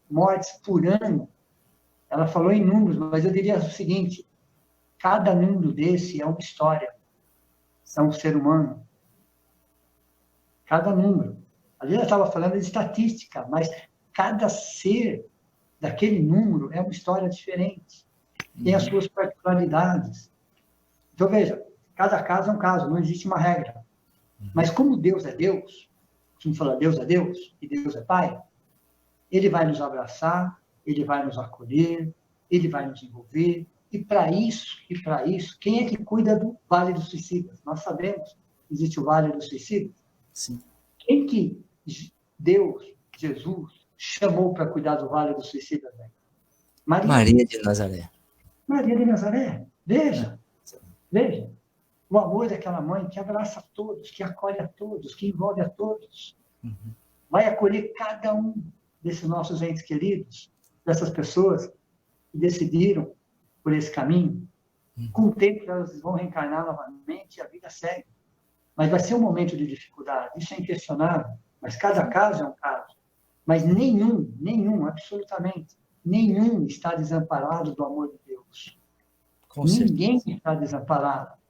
B: mortes por ano, ela falou em números, mas eu diria o seguinte, cada número desse é uma história, é um ser humano. Cada número. Às vezes eu estava falando de estatística, mas cada ser daquele número é uma história diferente. Tem as suas particularidades. Então, veja, cada caso é um caso, não existe uma regra. Mas como Deus é Deus, como fala Deus é Deus e Deus é Pai, Ele vai nos abraçar, Ele vai nos acolher, Ele vai nos envolver. E para isso, quem é que cuida do Vale dos Suicidas? Nós sabemos que existe o Vale dos Suicidas.
A: Sim.
B: Quem que Deus, Jesus, chamou para cuidar do Vale dos Suicidas? Né?
A: Maria de Nazaré.
B: Maria de Nazaré. Veja. O amor daquela mãe que abraça a todos, que acolhe a todos, que envolve a todos.
A: Uhum.
B: Vai acolher cada um desses nossos entes queridos, dessas pessoas que decidiram por esse caminho. Com o tempo, elas vão reencarnar novamente e a vida segue. Mas vai ser um momento de dificuldade, isso é inquestionável. Mas cada caso é um caso. Mas nenhum, absolutamente, nenhum está desamparado do amor de Deus. Ninguém está desamparado.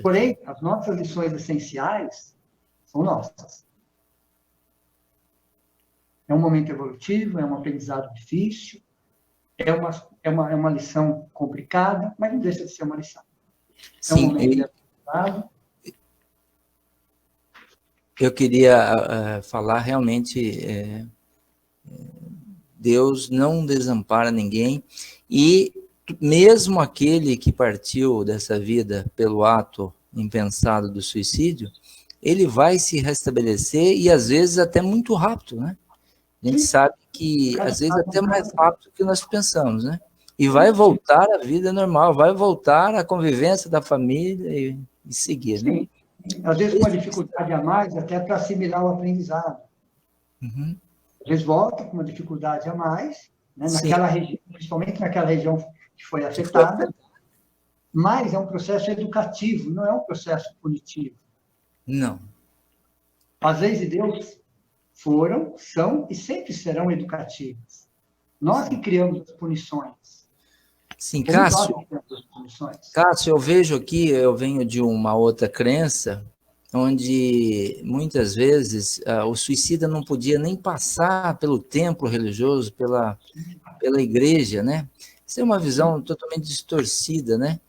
B: Porém, as nossas lições essenciais são nossas. É um momento evolutivo, é um aprendizado difícil, é uma lição complicada, mas não deixa de ser uma lição. É um momento de aprendizado.
A: Eu queria falar realmente, Deus não desampara ninguém, e mesmo aquele que partiu dessa vida pelo ato impensado do suicídio, ele vai se restabelecer e às vezes até muito rápido, né? A gente sabe que às vezes até mais rápido do que nós pensamos, né? E vai voltar à vida normal, vai voltar à convivência da família e seguir, né?
B: Sim. Às vezes com uma dificuldade a mais, até para assimilar o aprendizado.
A: Uhum.
B: Às vezes volta com uma dificuldade a mais, né? Naquela região, principalmente naquela região que foi afetada, mas é um processo educativo, não é um processo punitivo.
A: Não.
B: As leis de Deus foram, são e sempre serão educativas. Nós que criamos as punições.
A: Sim, Cássio, eu vejo aqui, eu venho de uma outra crença, onde muitas vezes o suicida não podia nem passar pelo templo religioso, pela igreja, né? Isso é uma visão totalmente distorcida, né?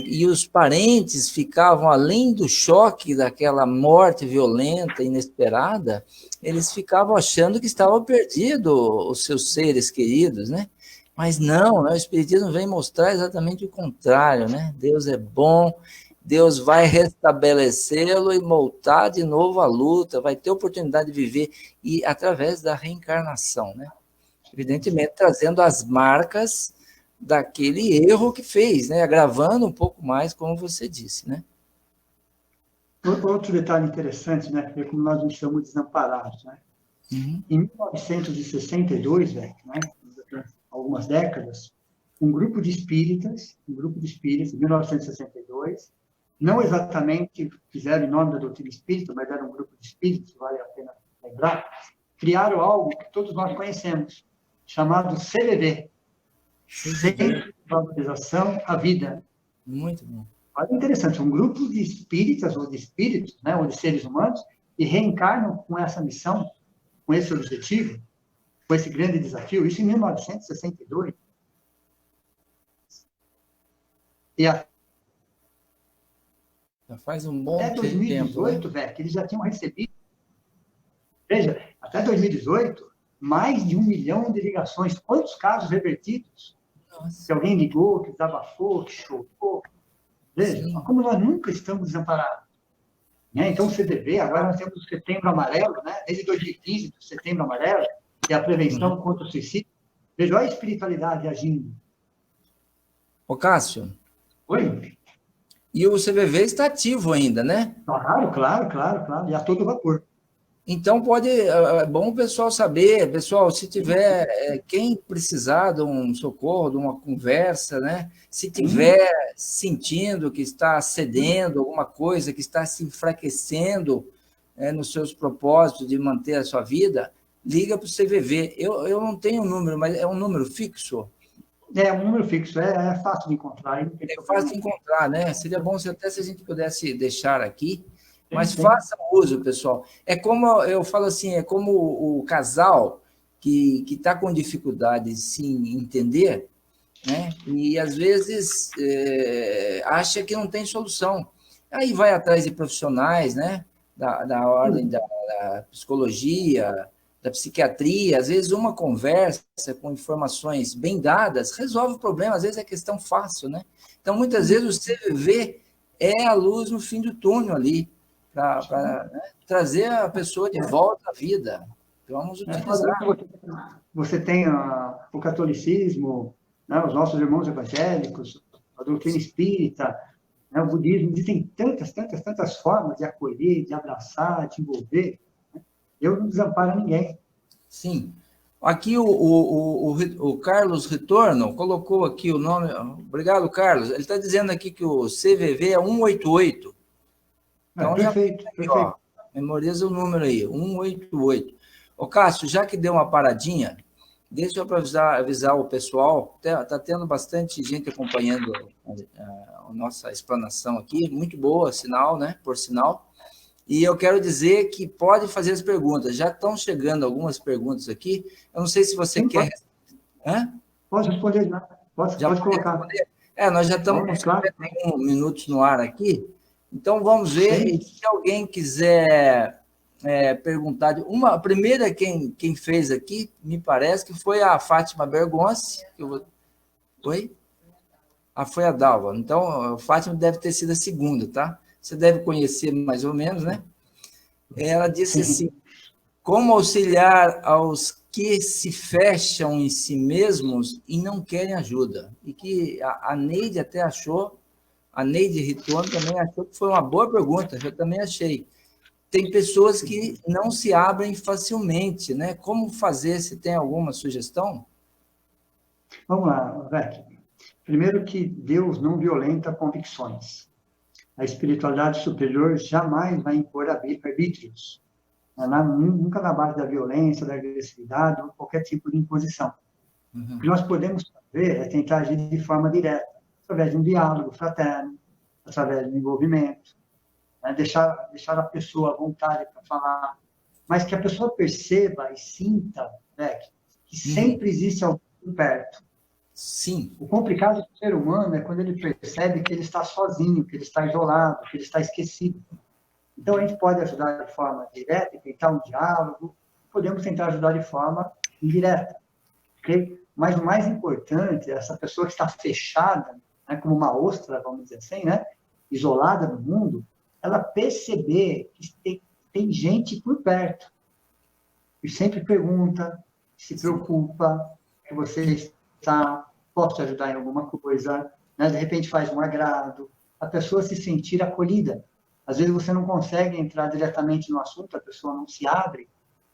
A: E os parentes ficavam, além do choque daquela morte violenta, inesperada, eles ficavam achando que estavam perdidos os seus seres queridos, né? Mas não, né? O Espiritismo vem mostrar exatamente o contrário, né? Deus é bom, Deus vai restabelecê-lo e voltar de novo à luta, vai ter oportunidade de viver, e através da reencarnação, né? Evidentemente, trazendo as marcas daquele erro que fez, né? Agravando um pouco mais, como você disse, né?
B: Outro detalhe interessante, né? É como nós não estamos desamparados, né? Uhum. Em 1962, né? Algumas décadas, um grupo de espíritas, em 1962, não exatamente fizeram em nome da doutrina espírita, mas era um grupo de espíritos, vale a pena lembrar, criaram algo que todos nós conhecemos, chamado CVV, Centro de Valorização à Vida.
A: Muito bom.
B: Olha, interessante, um grupo de espíritas, ou de espíritos, né, ou de seres humanos, que reencarnam com essa missão, com esse objetivo, com esse grande desafio, isso em 1962. E
A: já faz um bom
B: até 2018, tempo, né? Eles já tinham recebido, veja, até 2018, mais de 1 milhão de ligações. Quantos casos revertidos? Nossa. Que alguém ligou, que desabafou, que chorou. Veja, como nós nunca estamos desamparados. Né? Então, o CDB, agora nós temos o Setembro Amarelo, né? Desde 2015, o Setembro Amarelo, que é a prevenção contra o suicídio. Veja, olha a espiritualidade agindo.
A: Ô, Cássio.
B: Oi?
A: E o CVV está ativo ainda, né?
B: Claro. E a todo vapor.
A: Então, é bom o pessoal saber, pessoal, se tiver, quem precisar de um socorro, de uma conversa, né? Se tiver sentindo que está cedendo alguma coisa, que está se enfraquecendo nos seus propósitos de manter a sua vida, liga para o CVV. Eu não tenho um número, mas é um número fixo?
B: É um número fixo, é fácil de encontrar. Não tem
A: É
B: problema.
A: fácil de encontrar, né? Seria bom se até se a gente pudesse deixar aqui, mas
B: Sim.
A: faça uso, pessoal. É como eu falo assim, é como o casal que está com dificuldade de se entender, né? E às vezes acha que não tem solução. Aí vai atrás de profissionais, né? Da ordem da psicologia, da psiquiatria. Às vezes uma conversa com informações bem dadas resolve o problema. Às vezes é questão fácil, né? Então, muitas vezes o CVV é a luz no fim do túnel ali, para trazer a pessoa de volta à vida. Vamos utilizar.
B: Você tem o catolicismo, né, os nossos irmãos evangélicos, a doutrina espírita, né, o budismo, existem tantas formas de acolher, de abraçar, de envolver. Né? Eu não desamparo ninguém.
A: Sim. Aqui o Carlos Retorno colocou aqui o nome. Obrigado, Carlos. Ele está dizendo aqui que o CVV é 188. Então,
B: Perfeito, perfeito.
A: Ó, memoriza o número aí, 188. Ô, Cássio, já que deu uma paradinha, deixa eu avisar o pessoal, está tendo bastante gente acompanhando a nossa explanação aqui, muito boa, sinal, né? Por sinal. E eu quero dizer que pode fazer as perguntas. Já estão chegando algumas perguntas aqui. Eu não sei se você
B: Sim,
A: quer.
B: Pode responder já. Pode colocar.
A: Responder? Nós já estamos com 51 minutos no ar aqui. Então, vamos ver. E se alguém quiser perguntar. A primeira quem fez aqui, me parece que foi a Fátima Bergonce. Oi? Foi a Dalva. Então, a Fátima deve ter sido a segunda, tá? Você deve conhecer mais ou menos, né? Ela disse assim: como auxiliar aos que se fecham em si mesmos e não querem ajuda? E que a Neide até achou, a Neide Ritorno também achou que foi uma boa pergunta, eu também achei. Tem pessoas que não se abrem facilmente, né? Como fazer? Se tem alguma sugestão?
B: Vamos lá, Vec. Primeiro que Deus não violenta convicções. A espiritualidade superior jamais vai impor arbítrios. Nunca na base da violência, da agressividade ou qualquer tipo de imposição. O que nós podemos fazer é tentar agir de forma direta, através de um diálogo fraterno, através de um envolvimento, né? deixar a pessoa à vontade para falar, mas que a pessoa perceba e sinta, né, que sempre existe alguém perto.
A: Sim.
B: O complicado do ser humano é quando ele percebe que ele está sozinho, que ele está isolado, que ele está esquecido. Então, a gente pode ajudar de forma direta, tentar um diálogo, podemos tentar ajudar de forma indireta. Okay? Mas o mais importante é essa pessoa que está fechada, né, como uma ostra, vamos dizer assim, né, isolada no mundo, ela perceber que tem gente por perto, e sempre pergunta, se preocupa, que você posso te ajudar em alguma coisa, né? De repente faz um agrado, a pessoa se sentir acolhida. Às vezes você não consegue entrar diretamente no assunto, a pessoa não se abre,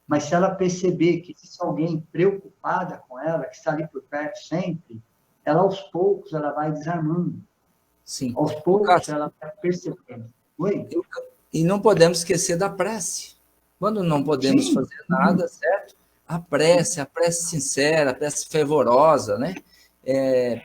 B: mas se ela perceber que existe alguém preocupada com ela, que está ali por perto sempre, ela aos poucos ela vai desarmando.
A: Sim.
B: Aos poucos ela vai percebendo. Oi?
A: E não podemos esquecer da prece. Quando não podemos fazer nada, certo? A prece sincera, a prece fervorosa, né?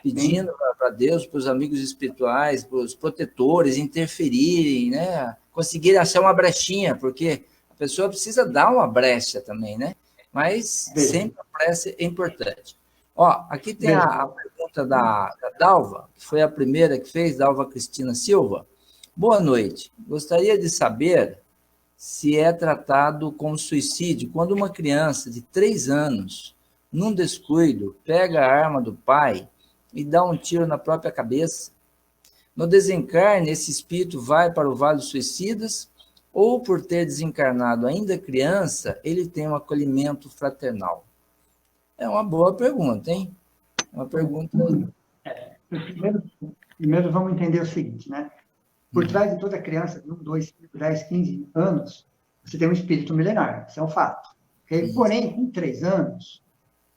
A: Pedindo para Deus, para os amigos espirituais, para os protetores interferirem, né? Conseguir achar uma brechinha, porque a pessoa precisa dar uma brecha também, né? Mas sempre a prece é importante. Ó, aqui tem a pergunta da Dalva, que foi a primeira que fez, Dalva Cristina Silva. Boa noite. Gostaria de saber se é tratado como suicídio quando uma criança de 3 anos, num descuido, pega a arma do pai e dá um tiro na própria cabeça. No desencarne, esse espírito vai para o Vale dos Suicidas ou, por ter desencarnado ainda criança, ele tem um acolhimento fraternal? É uma boa pergunta, hein? É uma pergunta...
B: Primeiro vamos entender o seguinte, né? Por trás de toda criança de 1, 2, 5, 10, 15 anos, você tem um espírito milenar, isso é um fato. Okay? Porém, com 3 anos,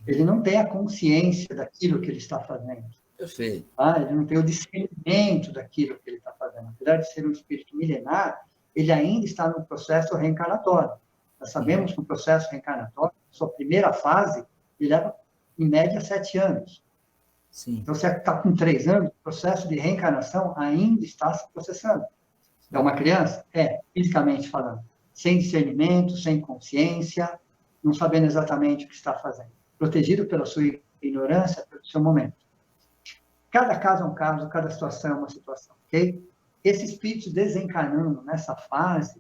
B: ele não tem a consciência daquilo que ele está fazendo.
A: Perfeito.
B: Ele não tem o discernimento daquilo que ele está fazendo. Apesar de ser um espírito milenar, ele ainda está no processo reencarnatório. Nós sabemos que o processo reencarnatório, sua primeira fase, ele leva, em média, 7 anos.
A: Sim.
B: Então, você está com 3 anos, o processo de reencarnação ainda está se processando. É uma criança? Fisicamente falando. Sem discernimento, sem consciência, não sabendo exatamente o que está fazendo. Protegido pela sua ignorância, pelo seu momento. Cada caso é um caso, cada situação é uma situação, ok? Esse espírito desencarnando nessa fase,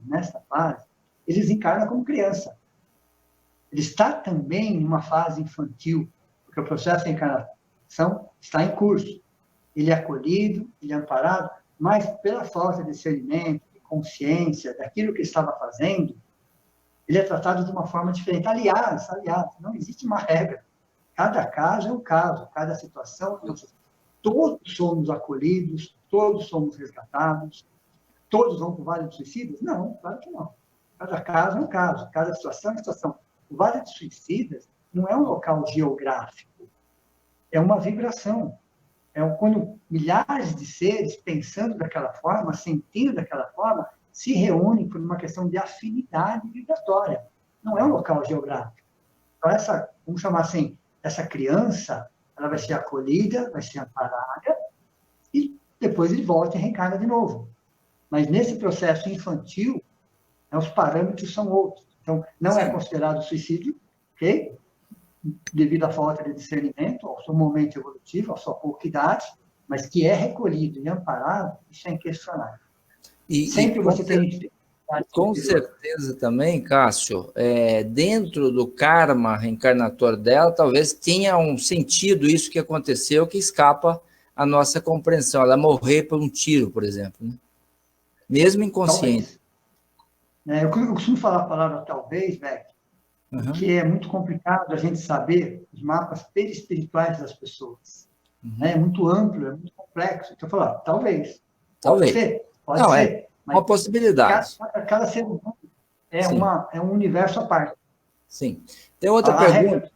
B: eles encarnam como criança. Ele está também em uma fase infantil, porque o processo de encarnação está em curso. Ele é acolhido, ele é amparado, mas pela falta de discernimento, de consciência, daquilo que estava fazendo, ele é tratado de uma forma diferente. Aliás, não existe uma regra. Cada caso é um caso, cada situação é uma situação. Todos somos acolhidos, todos somos resgatados, todos vão para o Vale dos Suicidas? Não, claro que não. Cada caso é um caso, cada situação é uma situação. O Vale dos Suicidas não é um local geográfico, é uma vibração. Quando milhares de seres, pensando daquela forma, sentindo daquela forma, se reúnem por uma questão de afinidade vibratória. Não é um local geográfico. Então, vamos chamar assim, essa criança, ela vai ser acolhida, vai ser amparada, e depois ele volta e reencarna de novo. Mas nesse processo infantil, os parâmetros são outros. Então, não é considerado suicídio, ok? Devido à falta de discernimento, ao seu momento evolutivo, à sua pouca idade, mas que é recolhido e amparado, isso é inquestionável. Sempre você tem...
A: Com certeza também, Cássio, dentro do karma reencarnatório dela, talvez tenha um sentido isso que aconteceu, que escapa à nossa compreensão. Ela morrer por um tiro, por exemplo, né? Mesmo inconsciente.
B: Eu costumo falar a palavra talvez, Beck, que é muito complicado a gente saber os mapas perispirituais das pessoas. É muito amplo, é muito complexo. Então, eu falo, talvez. Pode ser.
A: É uma possibilidade.
B: Cada ser humano é um universo à parte.
A: Sim. Tem outra pergunta.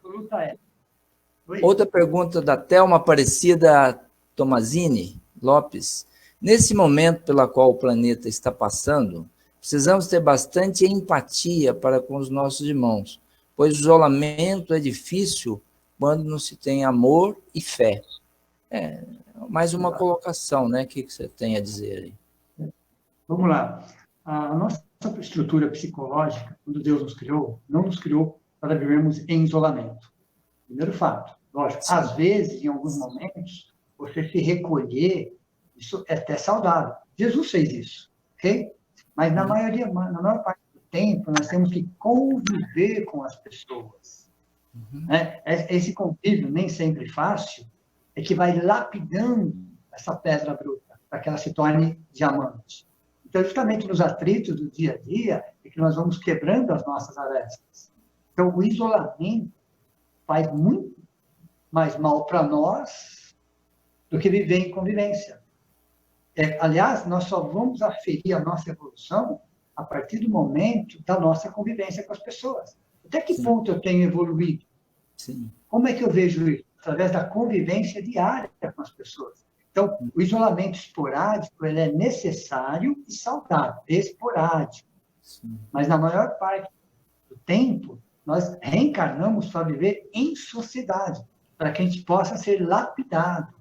A: Outra pergunta da Thelma Aparecida Tomazini Lopes. Nesse momento pela qual o planeta está passando, precisamos ter bastante empatia para com os nossos irmãos, pois o isolamento é difícil quando não se tem amor e fé. Mais uma colocação, né? O que você tem a dizer aí?
B: Vamos lá. A nossa estrutura psicológica, quando Deus nos criou, não nos criou para vivermos em isolamento. Primeiro fato. Lógico, às vezes, em alguns momentos, você se recolher, isso é até saudável. Jesus fez isso, ok? Mas na maior parte do tempo, nós temos que conviver com as pessoas. Esse convívio, nem sempre fácil, é que vai lapidando essa pedra bruta, para que ela se torne diamante. Então, justamente nos atritos do dia a dia, é que nós vamos quebrando as nossas arestas. Então, o isolamento faz muito mais mal para nós do que viver em convivência. Aliás, nós só vamos aferir a nossa evolução a partir do momento da nossa convivência com as pessoas. Até que ponto eu tenho evoluído?
A: Sim.
B: Como é que eu vejo isso? Através da convivência diária com as pessoas. Então, o isolamento esporádico ele é necessário e saudável, esporádico.
A: Sim.
B: Mas, na maior parte do tempo, nós reencarnamos para viver em sociedade, para que a gente possa ser lapidado.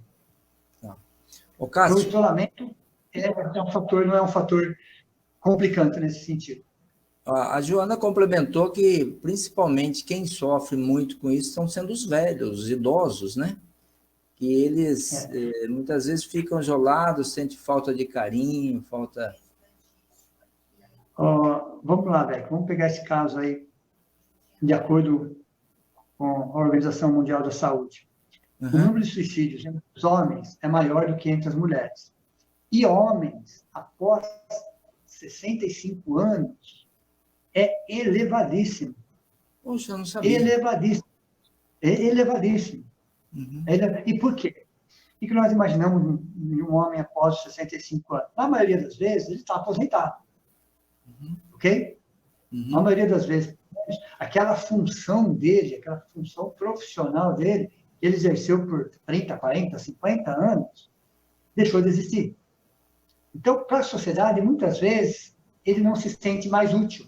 A: O Cássio...
B: O isolamento não é um fator complicante nesse sentido.
A: A Joana complementou que, principalmente, quem sofre muito com isso estão sendo os velhos, os idosos, né? Que eles muitas vezes ficam isolados, sentem falta de carinho, falta...
B: Vamos lá, Beck, vamos pegar esse caso aí, de acordo com a Organização Mundial da Saúde. O número de suicídios entre os homens é maior do que entre as mulheres. E homens, após 65 anos, é elevadíssimo.
A: Poxa, eu não sabia.
B: Elevadíssimo. E por quê? O que nós imaginamos em um homem após os 65 anos? Na maioria das vezes, ele está aposentado. Ok? Na maioria das vezes, aquela função dele, aquela função profissional dele, que ele exerceu por 30, 40, 50 anos, deixou de existir. Então, para a sociedade, muitas vezes, ele não se sente mais útil.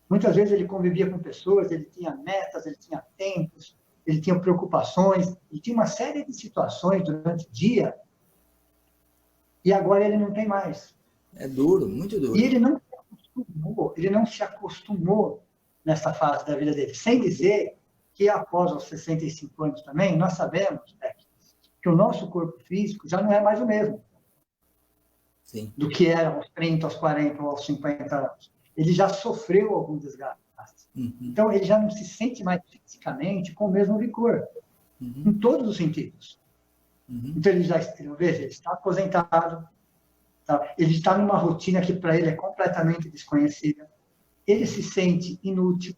B: Muitas vezes ele convivia com pessoas, ele tinha metas, ele tinha tempos, ele tinha preocupações, ele tinha uma série de situações durante o dia, e agora ele não tem mais.
A: É duro, muito duro.
B: E ele não se acostumou nessa fase da vida dele. Sem dizer que após os 65 anos também, nós sabemos, que o nosso corpo físico já não é mais o mesmo.
A: Sim.
B: Do que era aos 30, aos 40 ou aos 50 anos. Ele já sofreu algum desgaste. Então, ele já não se sente mais fisicamente com o mesmo vigor, em todos os sentidos. Então, ele está aposentado, tá? Ele está numa rotina que para ele é completamente desconhecida, ele se sente inútil,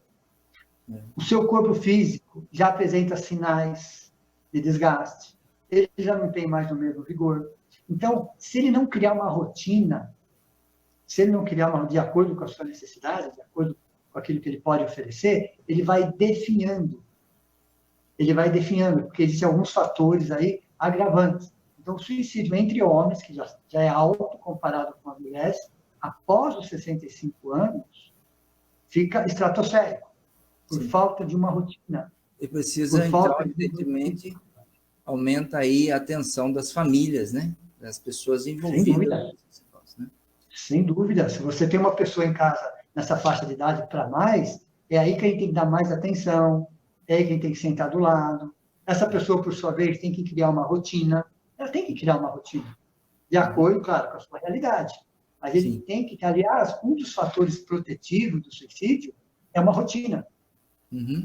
B: o seu corpo físico já apresenta sinais de desgaste, ele já não tem mais o mesmo vigor. Então, se ele não criar uma rotina, se ele não criar de acordo com a sua necessidade, de acordo com aquilo que ele pode oferecer, ele vai definhando. Ele vai definhando, porque existem alguns fatores aí agravantes. Então, o suicídio entre homens, que já é alto comparado com as mulheres, após os 65 anos, fica estratosférico, por falta de uma rotina.
A: E precisa, então, evidentemente, aumenta aí a atenção das famílias, né? Das pessoas envolvidas.
B: Sem dúvida. Se você tem uma pessoa em casa nessa faixa de idade para mais, é aí que a gente tem que dar mais atenção, é aí que a gente tem que sentar do lado. Essa pessoa, por sua vez, tem que criar uma rotina. Ela tem que criar uma rotina, de acordo, claro, com a sua realidade. Mas ele tem que, aliás, um dos fatores protetivos do suicídio é uma rotina.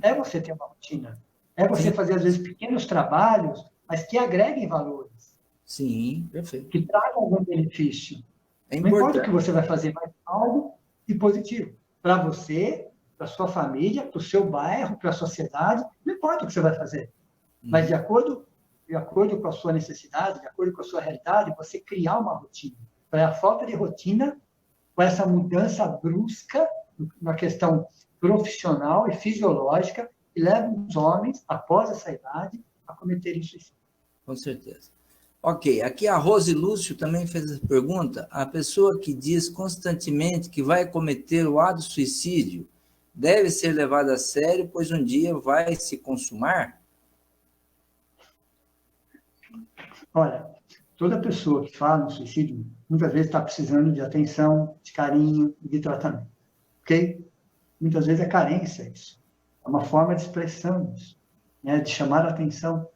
B: É você ter uma rotina. É você fazer, às vezes, pequenos trabalhos, mas que agreguem valores.
A: Sim, perfeito.
B: Que tragam algum benefício.
A: É
B: não importa o que você vai fazer, mas algo de positivo. Para você, para sua família, para o seu bairro, para a sociedade, não importa o que você vai fazer. Mas de acordo com a sua necessidade, de acordo com a sua realidade, você criar uma rotina. Para a falta de rotina, com essa mudança brusca na questão profissional e fisiológica, que leva os homens, após essa idade, a cometerem suicídio.
A: Com certeza. Ok, aqui a Rose Lúcio também fez essa pergunta. A pessoa que diz constantemente que vai cometer o ato de suicídio deve ser levada a sério, pois um dia vai se consumar?
B: Olha, toda pessoa que fala no suicídio, muitas vezes está precisando de atenção, de carinho e de tratamento. Ok? Muitas vezes é carência isso. É uma forma de expressão isso, né? De chamar a atenção.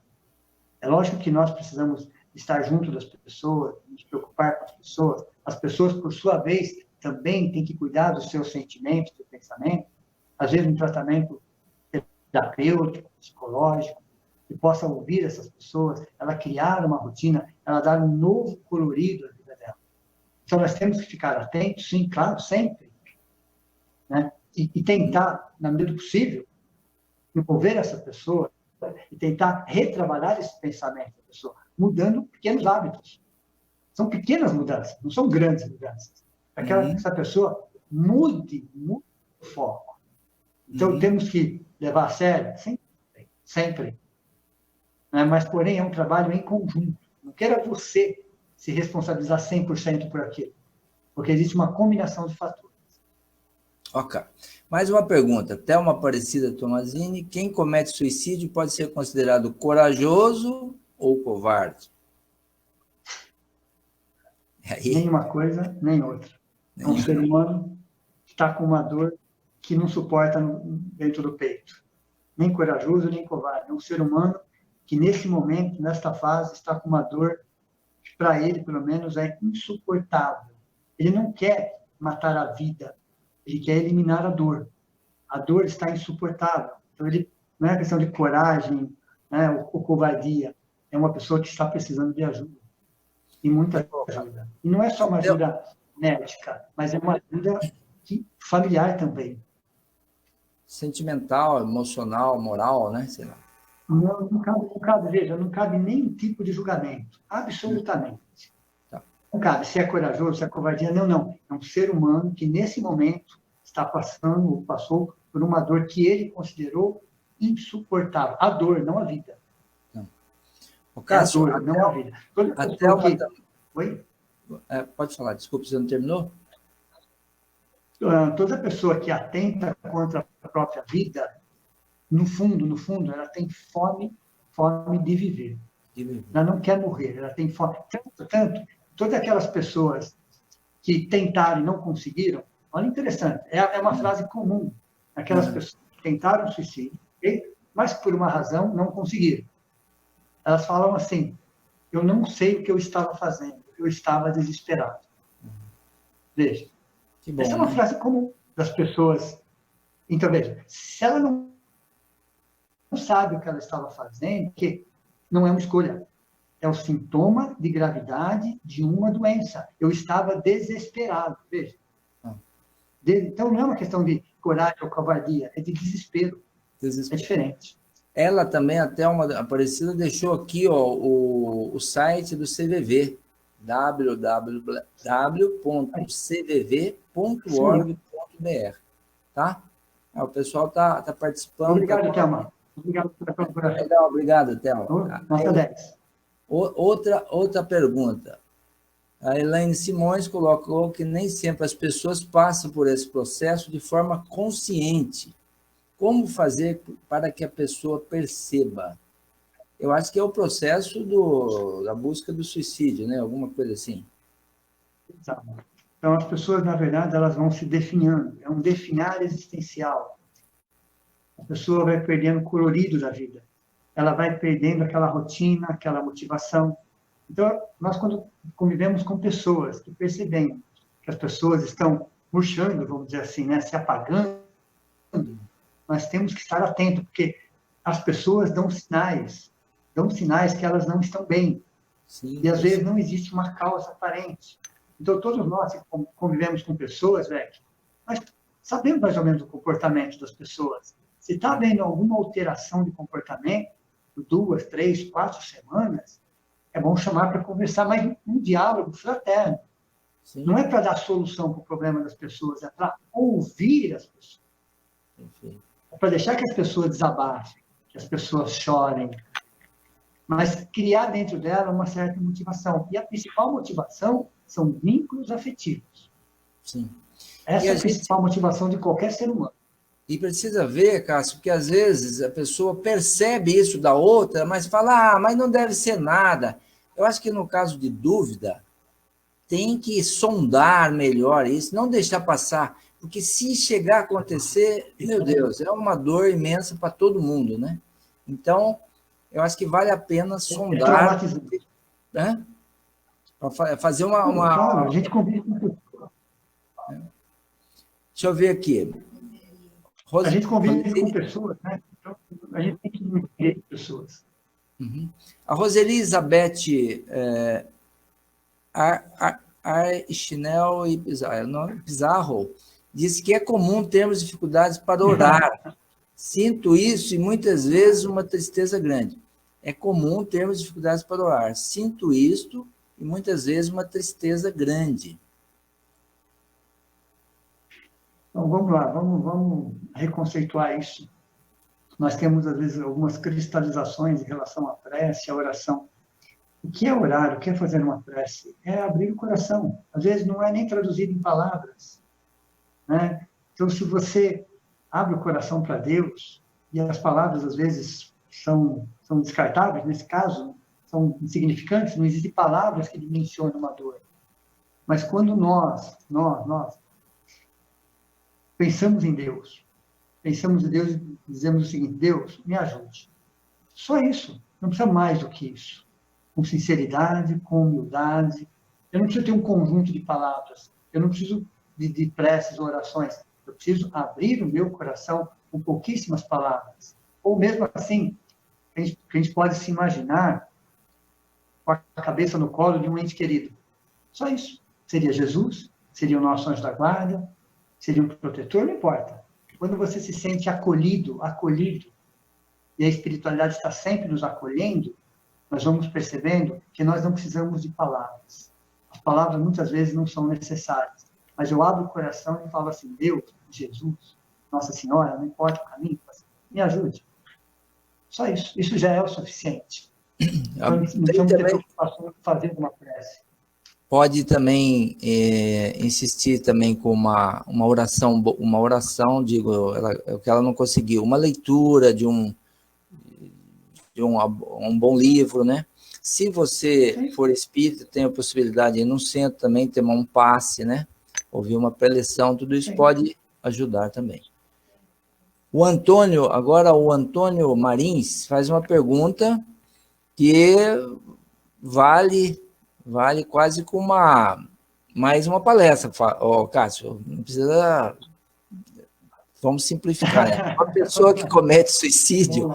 B: É lógico que nós precisamos estar junto das pessoas, nos preocupar com as pessoas. As pessoas, por sua vez, também têm que cuidar dos seus sentimentos, do pensamento. Às vezes, um tratamento terapêutico, psicológico, que possa ouvir essas pessoas, ela criar uma rotina, ela dar um novo colorido à vida dela. Então, nós temos que ficar atentos, sim, claro, sempre, né? E tentar, na medida do possível, envolver essa pessoa e tentar retrabalhar esse pensamento da pessoa, mudando pequenos hábitos. São pequenas mudanças, não são grandes mudanças. Para que essa pessoa mude o foco. Então, temos que levar a sério, sempre. Mas, porém, é um trabalho em conjunto. Não queira você se responsabilizar 100% por aquilo, porque existe uma combinação de fatores.
A: Ok. Mais uma pergunta. Thelma Aparecida Tomazini. Quem comete suicídio pode ser considerado corajoso ou covarde?
B: Nem uma coisa, nem outra. É um ser humano que está com uma dor que não suporta dentro do peito. Nem corajoso, nem covarde. É um ser humano que, nesse momento, nesta fase, está com uma dor que, para ele, pelo menos, é insuportável. Ele não quer matar a vida. Ele quer eliminar a dor. A dor está insuportável. Então, ele não é questão de coragem, né, ou covardia. É uma pessoa que está precisando de ajuda. E muita ajuda. E não é só uma ajuda médica, mas é uma ajuda familiar também.
A: Sentimental, emocional, moral, né? Sei lá.
B: Não cabe nenhum tipo de julgamento. Absolutamente. Não cabe se é corajoso, se é covardia. Não. É um ser humano que, nesse momento, está passou por uma dor que ele considerou insuportável. A dor, não a vida.
A: Cássio,
B: a dor, não a vida. Oi?
A: Pode falar, desculpe, você não terminou?
B: Toda pessoa que atenta contra a própria vida, no fundo, ela tem fome de viver. Ela não quer morrer, ela tem fome. Tanto, todas aquelas pessoas que tentaram e não conseguiram, olha, interessante, é uma frase comum. Aquelas pessoas que tentaram suicídio, mas por uma razão não conseguiram. Elas falam assim: eu não sei o que eu estava fazendo, eu estava desesperado. Veja,
A: bom,
B: essa é uma frase comum das pessoas. Então, veja, se ela não sabe o que ela estava fazendo, que não é uma escolha, é o sintoma de gravidade de uma doença. Eu estava desesperado, veja. Então, não é uma questão de coragem ou covardia, é de desespero. É diferente.
A: Ela também, até uma Aparecida, deixou aqui o site do CVV, www.cvv.org.br, tá? O pessoal tá participando.
B: Obrigado, Thelma. Obrigado pela colaboração.
A: Legal, obrigado, Thelma.
B: Nota 10.
A: Outra pergunta. A Elaine Simões colocou que nem sempre as pessoas passam por esse processo de forma consciente. Como fazer para que a pessoa perceba? Eu acho que é o processo da busca do suicídio, né? Alguma coisa assim.
B: Então, as pessoas, na verdade, elas vão se definhando. É um definhar existencial. A pessoa vai perdendo o colorido da vida. Ela vai perdendo aquela rotina, aquela motivação. Então, nós, quando convivemos com pessoas que percebemos que as pessoas estão murchando, vamos dizer assim, né? Se apagando, nós temos que estar atentos, porque as pessoas dão sinais que elas não estão bem.
A: Sim,
B: e, às vezes, não existe uma causa aparente. Então, todos nós que convivemos com pessoas, nós sabemos mais ou menos o comportamento das pessoas. Se está havendo alguma alteração de comportamento, por 2, 3, 4 semanas, é bom chamar para conversar, mas um diálogo fraterno. Sim. Não é para dar solução para o problema das pessoas, é para ouvir as pessoas. Perfeito. É para deixar que as pessoas desabafem, que as pessoas chorem, mas criar dentro dela uma certa motivação. E a principal motivação são vínculos afetivos. Sim. Essa é a principal motivação de qualquer ser humano.
A: E precisa ver, Cássio, que às vezes a pessoa percebe isso da outra, mas fala, mas não deve ser nada. Eu acho que no caso de dúvida, tem que sondar melhor isso, não deixar passar, porque se chegar a acontecer, meu Deus, é uma dor imensa para todo mundo, né? Então, eu acho que vale a pena sondar. Né? Para fazer uma...
B: Claro, a gente convive com pessoas.
A: Deixa eu ver aqui.
B: A gente convive com pessoas, né? Então, a gente tem que entender pessoas.
A: Uhum. A Roseli Elizabeth Archinel e Pizarro disse que é comum termos dificuldades para orar. Sinto isso e muitas vezes uma tristeza grande. É comum termos dificuldades para orar. Sinto isto e muitas vezes uma tristeza grande.
B: Então, vamos lá, vamos reconceituar isso. Nós temos, às vezes, algumas cristalizações em relação à prece, à oração. O que é orar? O que é fazer uma prece? É abrir o coração. Às vezes, não é nem traduzido em palavras. Né? Então, se você abre o coração para Deus, e as palavras, às vezes, são descartáveis, nesse caso, são insignificantes, não existem palavras que dimensionam uma dor. Mas quando nós pensamos em Deus e dizemos o seguinte: Deus, me ajude. Só isso, não precisa mais do que isso. Com sinceridade, com humildade. Eu não preciso ter um conjunto de palavras, eu não preciso de preces ou orações, eu preciso abrir o meu coração com pouquíssimas palavras. Ou mesmo assim, a gente pode se imaginar com a cabeça no colo de um ente querido. Só isso. Seria Jesus, seria o nosso anjo da guarda, seria um protetor, não importa. Quando você se sente acolhido, e a espiritualidade está sempre nos acolhendo, nós vamos percebendo que nós não precisamos de palavras. As palavras muitas vezes não são necessárias. Mas eu abro o coração e falo assim: Deus, Jesus, Nossa Senhora, não importa o caminho, me ajude. Só isso. Isso já é o suficiente. Então, não precisamos ter preocupação de fazer uma prece.
A: pode também insistir também com uma oração, digo, que ela não conseguiu, uma leitura de um bom livro, né? Se você for espírita, tem a possibilidade de ir num centro também, ter um passe, né? Ouvir uma preleção, tudo isso pode ajudar também. O Antônio Marins faz uma pergunta que vale quase com mais uma palestra. Cássio, não precisa... Vamos simplificar, né? Uma pessoa que comete suicídio,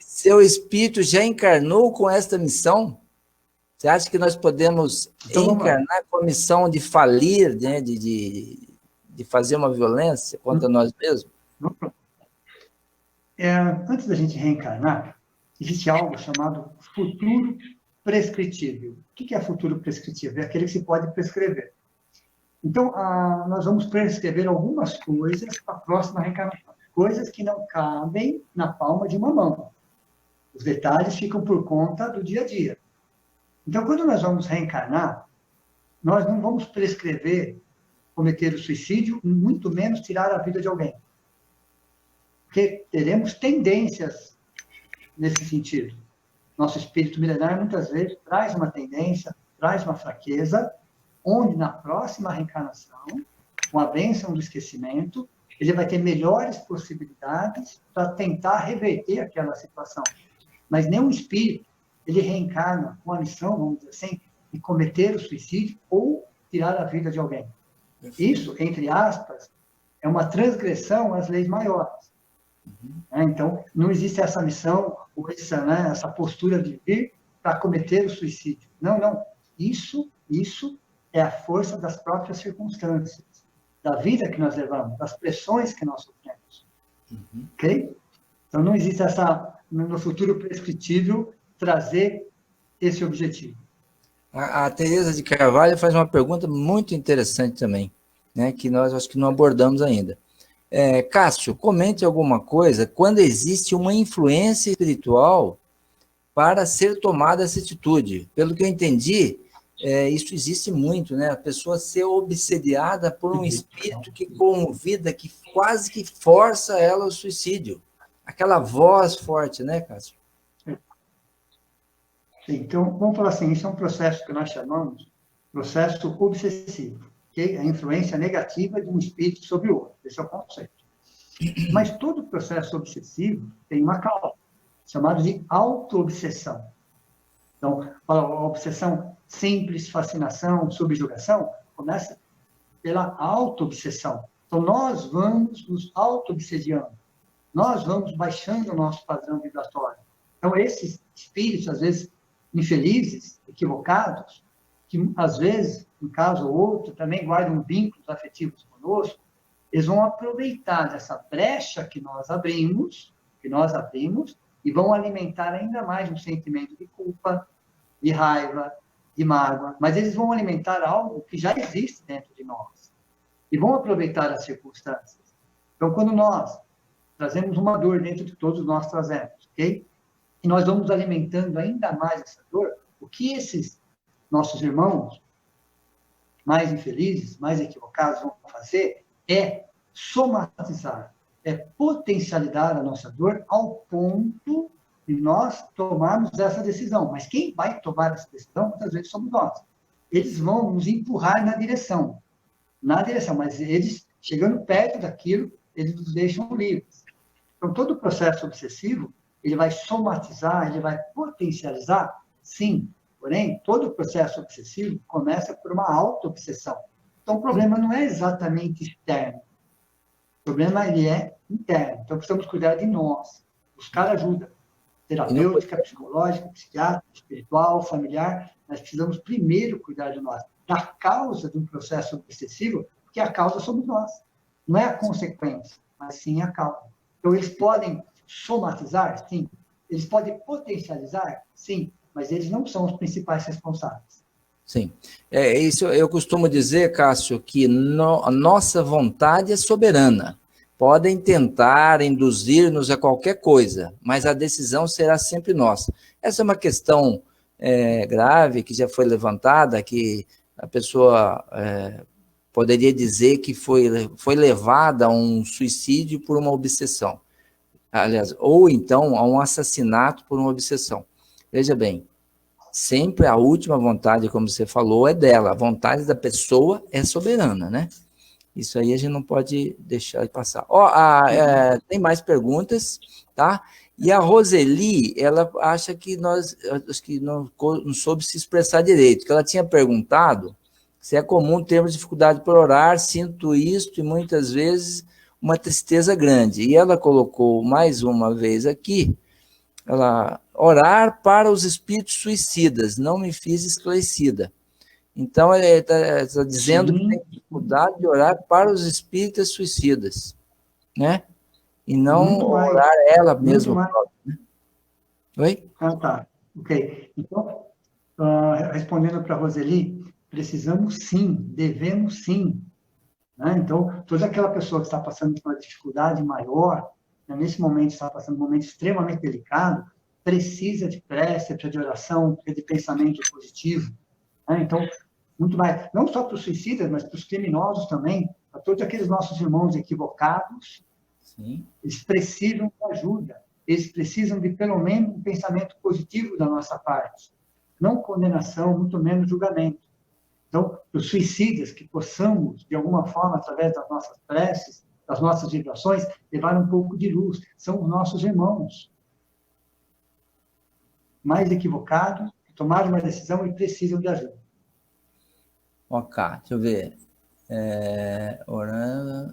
A: seu espírito já encarnou com esta missão? Você acha que nós podemos encarnar com a missão de falir, né? de fazer uma violência contra nós mesmos?
B: Antes da gente reencarnar, existe algo chamado futuro prescritível. O que é futuro prescritível? É aquele que se pode prescrever. Então, nós vamos prescrever algumas coisas para a próxima reencarnação. Coisas que não cabem na palma de uma mão. Os detalhes ficam por conta do dia a dia. Então, quando nós vamos reencarnar, nós não vamos prescrever cometer o suicídio, muito menos tirar a vida de alguém. Porque teremos tendências nesse sentido. Nosso espírito milenar, muitas vezes, traz uma tendência, traz uma fraqueza, onde na próxima reencarnação, com a bênção do esquecimento, ele vai ter melhores possibilidades para tentar reverter aquela situação. Mas nenhum espírito, ele reencarna com a missão, vamos dizer assim, de cometer o suicídio ou tirar a vida de alguém. Isso, entre aspas, é uma transgressão às leis maiores. Então, não existe essa missão, ou essa postura de vir para cometer o suicídio. Não. Isso é a força das próprias circunstâncias, da vida que nós levamos, das pressões que nós sofremos. Ok? Então, não existe no futuro prescritível, trazer esse objetivo.
A: A Tereza de Carvalho faz uma pergunta muito interessante também, né, que nós acho que não abordamos ainda. Cássio, comente alguma coisa quando existe uma influência espiritual para ser tomada essa atitude. Pelo que eu entendi, isso existe muito, né? A pessoa ser obsediada por um espírito que convida, que quase que força ela ao suicídio. Aquela voz forte, né, Cássio?
B: Então, vamos falar assim, isso é um processo que nós chamamos de processo obsessivo, okay? A influência negativa de um espírito sobre o outro, esse é o conceito. Mas todo processo obsessivo tem uma causa, chamada de auto-obsessão. Então, a obsessão simples, fascinação, subjugação, começa pela auto-obsessão. Então, nós vamos nos auto-obsediando, nós vamos baixando o nosso padrão vibratório. Então, esses espíritos, às vezes, infelizes, equivocados, que às vezes, um caso ou outro, também guardam vínculos afetivos conosco, eles vão aproveitar dessa brecha que nós abrimos, e vão alimentar ainda mais um sentimento de culpa, de raiva, de mágoa, mas eles vão alimentar algo que já existe dentro de nós, e vão aproveitar as circunstâncias. Então, quando nós trazemos uma dor dentro de todos nós trazemos, ok? E nós vamos alimentando ainda mais essa dor, o que esses nossos irmãos mais infelizes, mais equivocados vão fazer é somatizar, é potencializar a nossa dor ao ponto de nós tomarmos essa decisão. Mas quem vai tomar essa decisão, muitas vezes, somos nós. Eles vão nos empurrar na direção, mas eles, chegando perto daquilo, eles nos deixam livres. Então, todo o processo obsessivo, ele vai somatizar, ele vai potencializar, sim. Porém, todo o processo obsessivo começa por uma auto-obsessão. Então, o problema não é exatamente externo. O problema, ele é interno. Então, precisamos cuidar de nós, buscar ajuda terapêutica, psicológica, psiquiátrica, espiritual, familiar. Nós precisamos primeiro cuidar de nós, da causa de um processo obsessivo, porque a causa somos nós. Não é a consequência, mas sim a causa. Então, eles podem somatizar? Sim. Eles podem potencializar? Sim. Mas eles não são os principais responsáveis.
A: Sim. Isso eu costumo dizer, Cássio, que a nossa vontade é soberana. Podem tentar induzir-nos a qualquer coisa, mas a decisão será sempre nossa. Essa é uma questão grave que já foi levantada, que a pessoa poderia dizer que foi levada a um suicídio por uma obsessão. Aliás, ou então a um assassinato por uma obsessão. Veja bem, sempre a última vontade, como você falou, é dela. A vontade da pessoa é soberana, né? Isso aí a gente não pode deixar de passar. Tem mais perguntas, tá? E a Roseli, ela acha que acho que não soube se expressar direito, que ela tinha perguntado se é comum termos dificuldade por orar, sinto isto e muitas vezes uma tristeza grande. E ela colocou mais uma vez aqui, orar para os espíritos suicidas, não me fiz esclarecida. Então, ele está dizendo que tem dificuldade de orar para os espíritas suicidas, né? E não orar ela mesma. Né? Oi?
B: Ah, tá. Ok. Então, respondendo para a Roseli, precisamos sim, devemos sim. Né? Então, toda aquela pessoa que está passando por uma dificuldade maior, né, nesse momento está passando um momento extremamente delicado, precisa de prece, precisa de oração, precisa de pensamento positivo. Né? Então, muito mais, não só para os suicidas, mas para os criminosos também, para todos aqueles nossos irmãos equivocados, sim, eles precisam de ajuda, eles precisam de pelo menos um pensamento positivo da nossa parte, não condenação, muito menos julgamento. Então, os suicidas, que possamos, de alguma forma, através das nossas preces, das nossas vibrações, levar um pouco de luz, são os nossos irmãos mais equivocados, que tomaram uma decisão e precisam de ajuda.
A: Ok, deixa eu ver.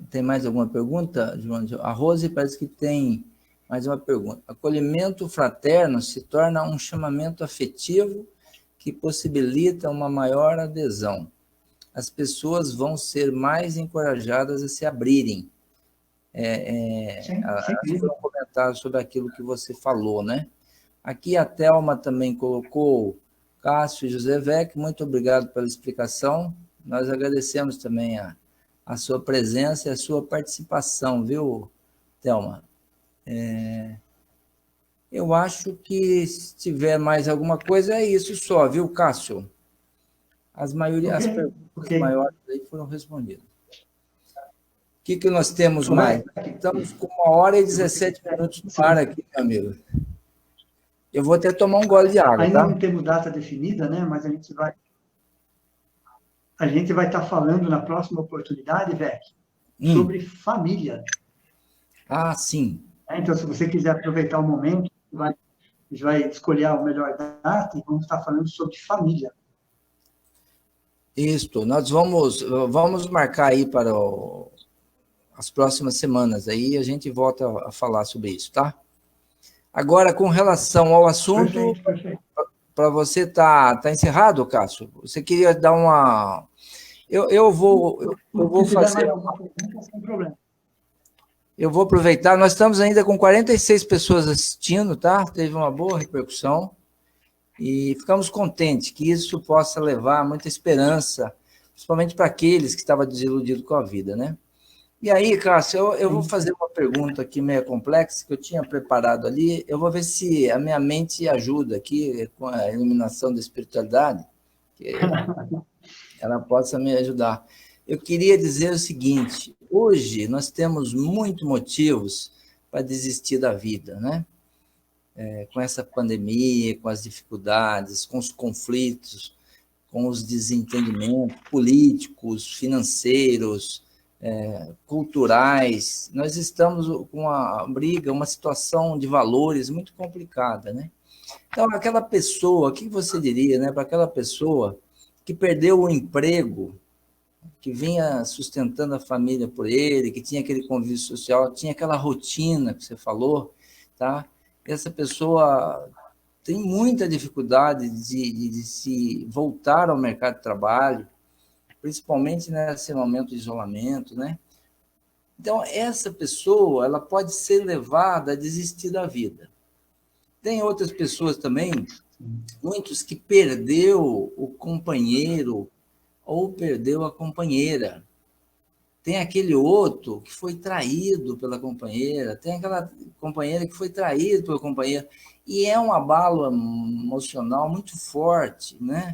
A: Tem mais alguma pergunta, João? A Rose parece que tem mais uma pergunta. Acolhimento fraterno se torna um chamamento afetivo que possibilita uma maior adesão. As pessoas vão ser mais encorajadas a se abrirem. Foi um comentário sobre aquilo que você falou, né? Aqui a Thelma também colocou, Cássio e José Vec, muito obrigado pela explicação. Nós agradecemos também a sua presença e a sua participação, viu, Thelma? Eu acho que se tiver mais alguma coisa, é isso só, viu, Cássio? As perguntas maiores aí foram respondidas. O que nós temos mais? Estamos com 1h17 no ar aqui, meu amigo. Eu vou até tomar um gole de água,
B: ainda
A: tá?
B: Não temos data definida, né? Mas a gente vai estar falando na próxima oportunidade, Vec, sobre família.
A: Ah, sim.
B: Então, se você quiser aproveitar o momento, a gente vai escolher a melhor data e vamos estar falando sobre família.
A: Isso, nós vamos marcar aí para as próximas semanas, aí a gente volta a falar sobre isso, tá? Agora, com relação ao assunto, para você tá encerrado, Cássio? Você queria dar uma... Eu vou fazer...
B: Sem problema.
A: Eu vou aproveitar, nós estamos ainda com 46 pessoas assistindo, tá? Teve uma boa repercussão e ficamos contentes que isso possa levar muita esperança, principalmente para aqueles que estavam desiludidos com a vida, né? E aí, Cássio, eu vou fazer uma pergunta aqui meio complexa, que eu tinha preparado ali, eu vou ver se a minha mente ajuda aqui com a iluminação da espiritualidade, que ela possa me ajudar. Eu queria dizer o seguinte, hoje nós temos muitos motivos para desistir da vida, né? Com essa pandemia, com as dificuldades, com os conflitos, com os desentendimentos políticos, financeiros, culturais, nós estamos com uma briga, uma situação de valores muito complicada, né? Então, aquela pessoa, o que você diria, né, para aquela pessoa que perdeu o emprego, que vinha sustentando a família por ele, que tinha aquele convívio social, tinha aquela rotina que você falou, tá? Essa pessoa tem muita dificuldade de se voltar ao mercado de trabalho, principalmente nesse momento de isolamento, né? Então, essa pessoa, ela pode ser levada a desistir da vida. Tem outras pessoas também, muitos que perdeu o companheiro ou perdeu a companheira. Tem aquele outro que foi traído pela companheira, tem aquela companheira que foi traída pelo companheiro, e é um abalo emocional muito forte, né?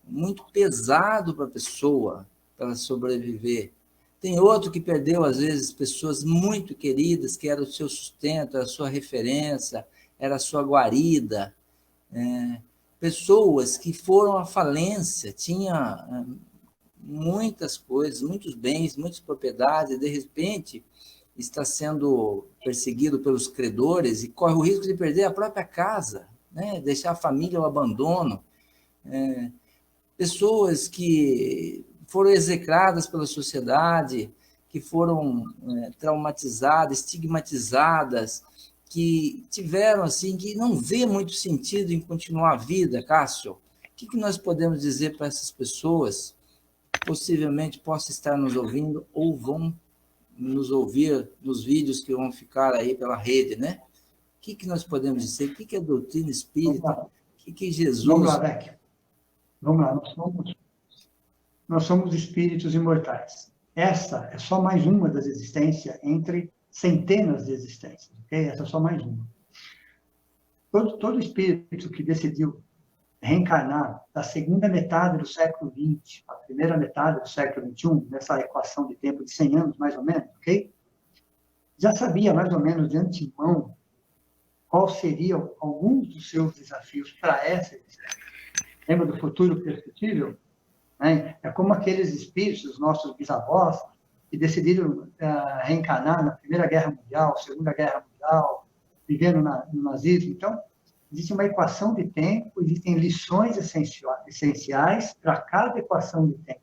A: muito pesado para a pessoa, para ela sobreviver. Tem outro que perdeu, às vezes, pessoas muito queridas, que era o seu sustento, era a sua referência, era a sua guarida. Pessoas que foram à falência, tinha muitas coisas, muitos bens, muitas propriedades, e de repente está sendo perseguido pelos credores e corre o risco de perder a própria casa, né? Deixar a família ao abandono. Pessoas que foram execradas pela sociedade, que foram traumatizadas, estigmatizadas, que tiveram, assim, que não vê muito sentido em continuar a vida, Cássio. O que nós podemos dizer para essas pessoas? Possivelmente possam estar nos ouvindo ou vão nos ouvir nos vídeos que vão ficar aí pela rede, né? O que nós podemos dizer? O que é doutrina espírita? O que Jesus...
B: Vamos lá, Beck. Vamos lá. Nós somos espíritos imortais. Essa é só mais uma das existências entre centenas de existências. Okay? Essa é só mais uma. Todo espírito que decidiu reencarnar da segunda metade do século XX à primeira metade do século XXI, nessa equação de tempo de 100 anos, mais ou menos, ok? Já sabia, mais ou menos, de antemão, qual seriam alguns dos seus desafios para essa existência. Lembra do futuro perceptível? É como aqueles espíritos, os nossos bisavós, que decidiram reencarnar na Primeira Guerra Mundial, Segunda Guerra Mundial, vivendo no nazismo. Então, existe uma equação de tempo, existem lições essenciais para cada equação de tempo.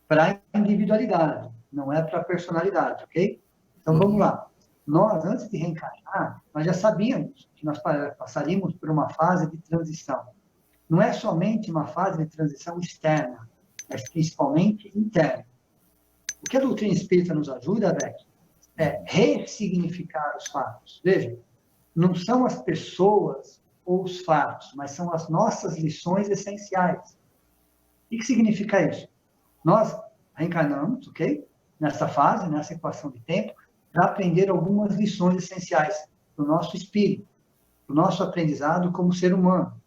B: Para a individualidade, não é para a personalidade, ok? Então, vamos lá. Nós, antes de reencarnar, nós já sabíamos que nós passaríamos por uma fase de transição. Não é somente uma fase de transição externa, mas principalmente interna. O que a doutrina espírita nos ajuda, Beck, é ressignificar os fatos. Veja, não são as pessoas ou os fatos, mas são as nossas lições essenciais. O que significa isso? Nós reencarnamos, ok? Nessa fase, nessa equação de tempo, para aprender algumas lições essenciais do nosso espírito, do nosso aprendizado como ser humano,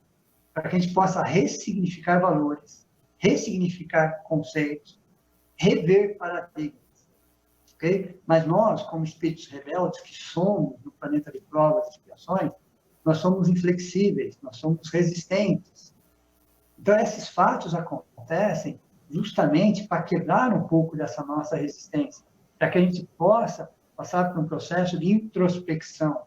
B: para que a gente possa ressignificar valores, ressignificar conceitos, rever paradigmas. Okay? Mas nós, como espíritos rebeldes que somos no planeta de provas e expiações, nós somos inflexíveis, nós somos resistentes. Então, esses fatos acontecem justamente para quebrar um pouco dessa nossa resistência, para que a gente possa passar por um processo de introspecção,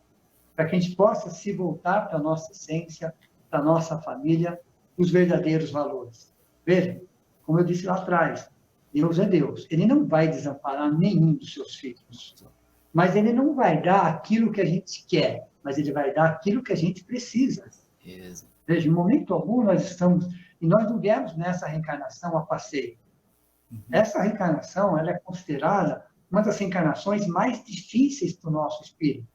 B: para que a gente possa se voltar para a nossa essência, para a nossa família, os verdadeiros valores. Veja, como eu disse lá atrás, Deus é Deus. Ele não vai desamparar nenhum dos seus filhos. Mas ele não vai dar aquilo que a gente quer, mas ele vai dar aquilo que a gente precisa. Veja, em momento algum nós estamos... E nós não viemos nessa reencarnação a passeio. Essa reencarnação, ela é considerada uma das reencarnações mais difíceis para o nosso espírito.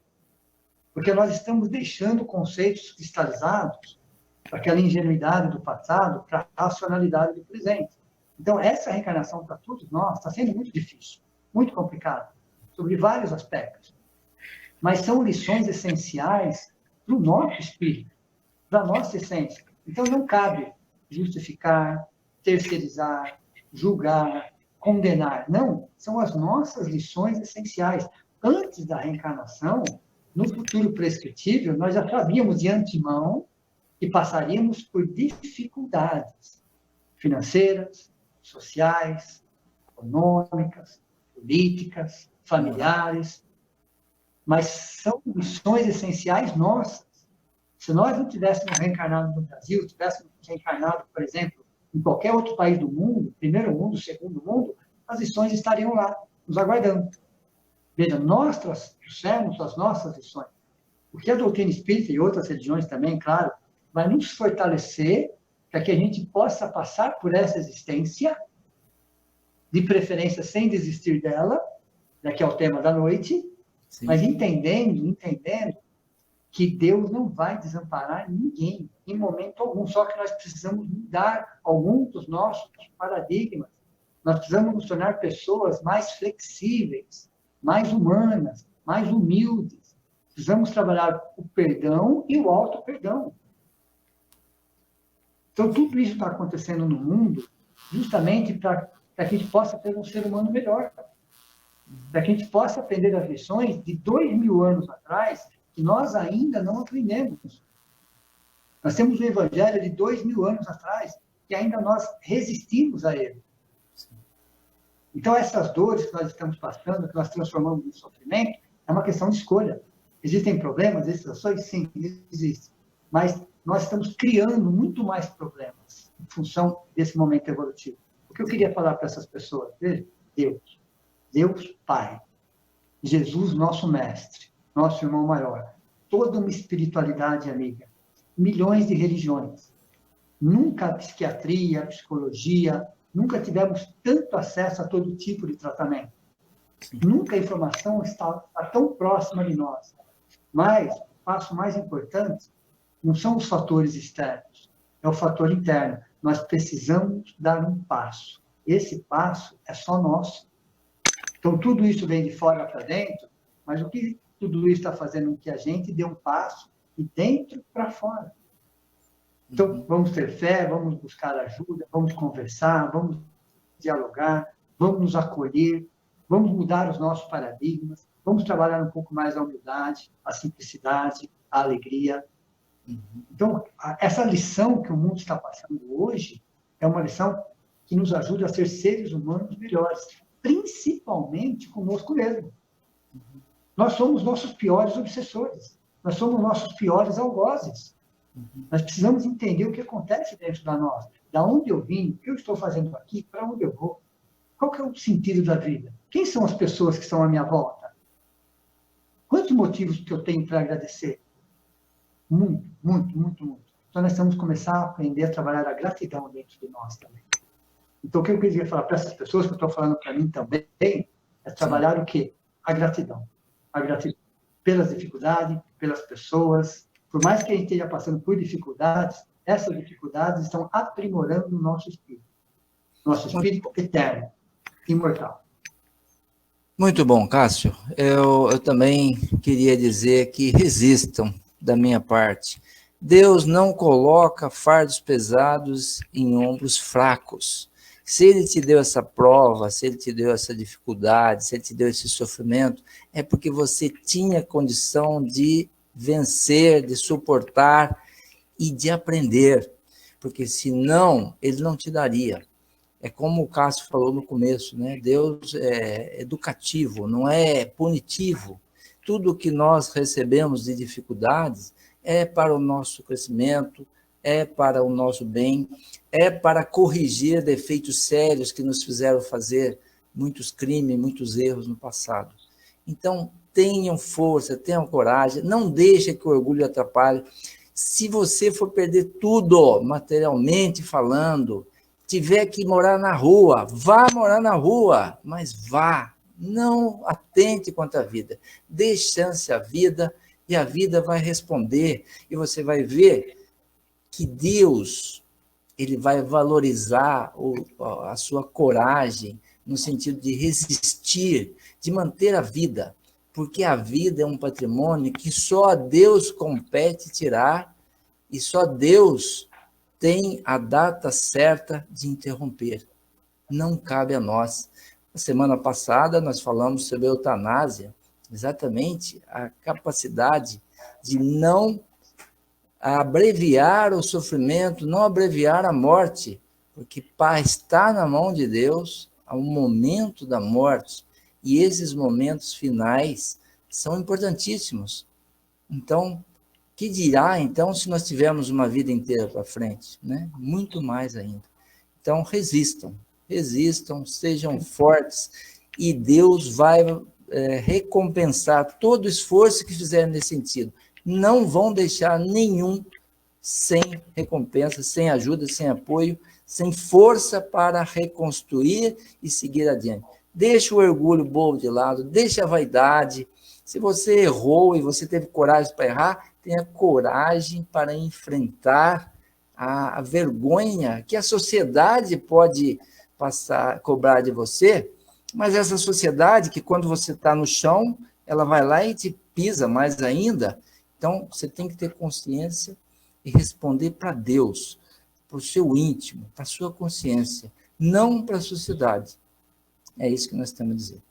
B: Porque nós estamos deixando conceitos cristalizados, aquela ingenuidade do passado, para a racionalidade do presente. Então, essa reencarnação para todos nós está sendo muito difícil, muito complicada, sobre vários aspectos. Mas são lições essenciais para o nosso espírito, para a nossa essência. Então, não cabe justificar, terceirizar, julgar, condenar. Não, são as nossas lições essenciais. Antes da reencarnação, no futuro prescritível, nós já sabíamos de antemão que passaríamos por dificuldades financeiras, sociais, econômicas, políticas, familiares, mas são lições essenciais nossas. Se nós não tivéssemos reencarnado no Brasil, tivéssemos reencarnado, por exemplo, em qualquer outro país do mundo, primeiro mundo, segundo mundo, as lições estariam lá, nos aguardando. Veja, nós trouxemos as nossas lições. Porque a doutrina espírita e outras religiões também, claro, vai nos fortalecer para que a gente possa passar por essa existência, de preferência sem desistir dela, que é o tema da noite, sim, mas entendendo que Deus não vai desamparar ninguém, em momento algum, só que nós precisamos mudar alguns dos nossos paradigmas, nós precisamos nos tornar pessoas mais flexíveis, mais humanas, mais humildes, precisamos trabalhar o perdão e o auto-perdão. Então, tudo isso está acontecendo no mundo justamente para que a gente possa ter um ser humano melhor, para que a gente possa aprender as lições de 2000 anos atrás, que nós ainda não aprendemos. Nós temos o Evangelho de 2000 anos atrás, que ainda nós resistimos a ele. Então, essas dores que nós estamos passando, que nós transformamos em sofrimento, é uma questão de escolha. Existem problemas, situações? Sim, existem. Mas nós estamos criando muito mais problemas em função desse momento evolutivo. O que eu queria falar para essas pessoas? Veja, Deus Pai, Jesus, nosso mestre, nosso irmão maior, toda uma espiritualidade amiga, milhões de religiões. Nunca a psiquiatria, a psicologia, nunca tivemos tanto acesso a todo tipo de tratamento. Nunca a informação está tão próxima de nós. Mas o passo mais importante não são os fatores externos, é o fator interno. Nós precisamos dar um passo. Esse passo é só nosso. Então, tudo isso vem de fora para dentro, mas o que tudo isso está fazendo com que a gente dê um passo de dentro para fora? Então, vamos ter fé, vamos buscar ajuda, vamos conversar, vamos dialogar, vamos nos acolher, vamos mudar os nossos paradigmas, vamos trabalhar um pouco mais a humildade, a simplicidade, a alegria. Então, essa lição que o mundo está passando hoje é uma lição que nos ajuda a ser seres humanos melhores, principalmente conosco mesmo. Nós somos nossos piores obsessores, nós somos nossos piores algozes. Nós precisamos entender o que acontece dentro da nós, da onde eu vim, o que eu estou fazendo aqui, para onde eu vou. Qual que é o sentido da vida? Quem são as pessoas que estão à minha volta? Quantos motivos que eu tenho para agradecer? Muito, muito, muito, muito. Então, nós temos que começar a aprender a trabalhar a gratidão dentro de nós também. Então, o que eu queria falar para essas pessoas, que eu estou falando para mim também, é trabalhar o quê? A gratidão. A gratidão pelas dificuldades, pelas pessoas. Por mais que a gente esteja passando por dificuldades, essas dificuldades estão aprimorando o nosso espírito. Nosso espírito eterno, imortal.
A: Muito bom, Cássio. Eu também queria dizer que resistam da minha parte. Deus não coloca fardos pesados em ombros fracos. Se Ele te deu essa prova, se Ele te deu essa dificuldade, se Ele te deu esse sofrimento, é porque você tinha condição de vencer, de suportar e de aprender. Porque senão, Ele não te daria. É como o Cássio falou no começo, né? Deus é educativo, não é punitivo. Tudo que nós recebemos de dificuldades é para o nosso crescimento, é para o nosso bem, é para corrigir defeitos sérios que nos fizeram fazer muitos crimes, muitos erros no passado. Então, tenham força, tenham coragem, não deixem que o orgulho atrapalhe. Se você for perder tudo, materialmente falando, tiver que morar na rua, vá morar na rua, mas vá, não atente contra a vida, dê chance à vida e a vida vai responder e você vai ver que Deus, Ele vai valorizar a sua coragem no sentido de resistir, de manter a vida, porque a vida é um patrimônio que só a Deus compete tirar e só Deus tem a data certa de interromper. Não cabe a nós. Na semana passada, nós falamos sobre a eutanásia, exatamente a capacidade de não abreviar o sofrimento, não abreviar a morte, porque está na mão de Deus ao momento da morte. E esses momentos finais são importantíssimos. Então, que dirá, então, se nós tivermos uma vida inteira para frente, né? Muito mais ainda. Então, resistam, sejam fortes, e Deus vai recompensar todo o esforço que fizerem nesse sentido. Não vão deixar nenhum sem recompensa, sem ajuda, sem apoio, sem força para reconstruir e seguir adiante. Deixa o orgulho bobo de lado, deixa a vaidade. Se você errou e você teve coragem para errar, tenha coragem para enfrentar a vergonha que a sociedade pode cobrar de você, mas essa sociedade que quando você está no chão, ela vai lá e te pisa mais ainda. Então, você tem que ter consciência e responder para Deus, para o seu íntimo, para a sua consciência, não para a sociedade. É isso que nós temos a dizer.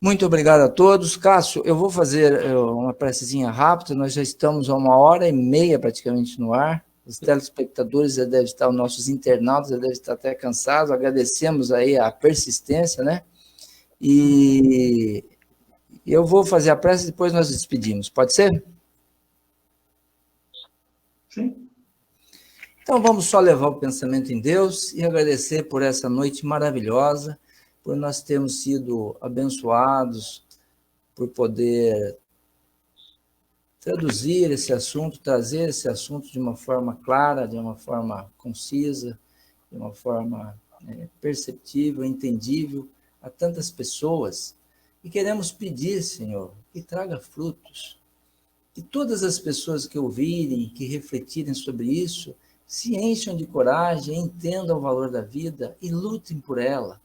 A: Muito obrigado a todos. Cássio, eu vou fazer uma precezinha rápida, nós já estamos há 1h30 praticamente no ar. Os telespectadores já devem estar, os nossos internautas já devem estar até cansados. Agradecemos aí a persistência, né? E eu vou fazer a prece e depois nós despedimos. Pode ser?
B: Sim.
A: Então vamos só levar o pensamento em Deus e agradecer por essa noite maravilhosa, por nós termos sido abençoados, por poder traduzir esse assunto, trazer esse assunto de uma forma clara, de uma forma concisa, de uma forma perceptível, entendível a tantas pessoas. E queremos pedir, Senhor, que traga frutos, que todas as pessoas que ouvirem, que refletirem sobre isso, se encham de coragem, entendam o valor da vida e lutem por ela,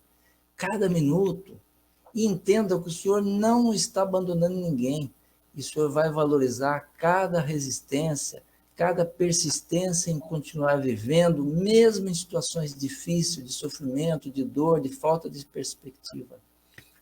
A: cada minuto, e entendam que o Senhor não está abandonando ninguém, e o Senhor vai valorizar cada resistência, cada persistência em continuar vivendo, mesmo em situações difíceis, de sofrimento, de dor, de falta de perspectiva.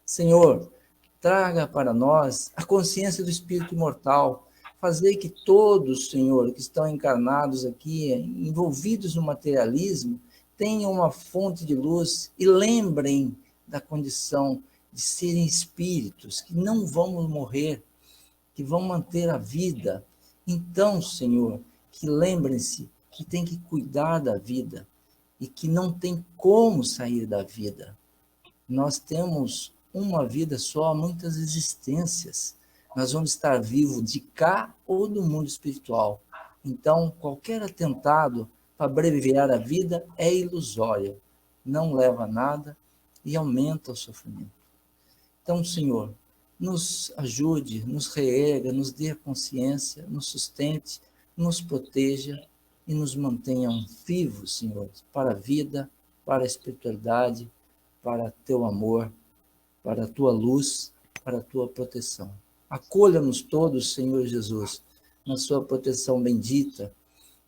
A: Senhor, traga para nós a consciência do espírito imortal, fazer que todos, Senhor, que estão encarnados aqui, envolvidos no materialismo, tenham uma fonte de luz e lembrem da condição de serem espíritos que não vão morrer, que vão manter a vida. Então, Senhor, que lembrem-se que tem que cuidar da vida e que não tem como sair da vida. Nós temos uma vida só, muitas existências. Nós vamos estar vivos de cá ou do mundo espiritual. Então, qualquer atentado para abreviar a vida é ilusório, não leva a nada e aumenta o sofrimento. Então, Senhor, nos ajude, nos reerga, nos dê a consciência, nos sustente, nos proteja e nos mantenham vivos, Senhor, para a vida, para a espiritualidade, para teu amor, para a tua luz, para a tua proteção. Acolha-nos todos, Senhor Jesus, na sua proteção bendita,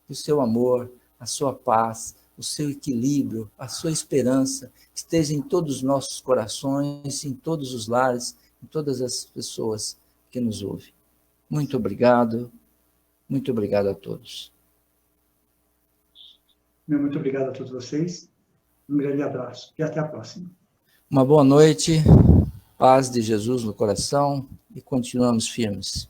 A: que o seu amor, a sua paz, o seu equilíbrio, a sua esperança esteja em todos os nossos corações, em todos os lares, em todas as pessoas que nos ouvem. Muito obrigado a todos.
B: Muito obrigado a todos vocês. Um grande abraço e até a próxima.
A: Uma boa noite, paz de Jesus no coração e continuamos firmes.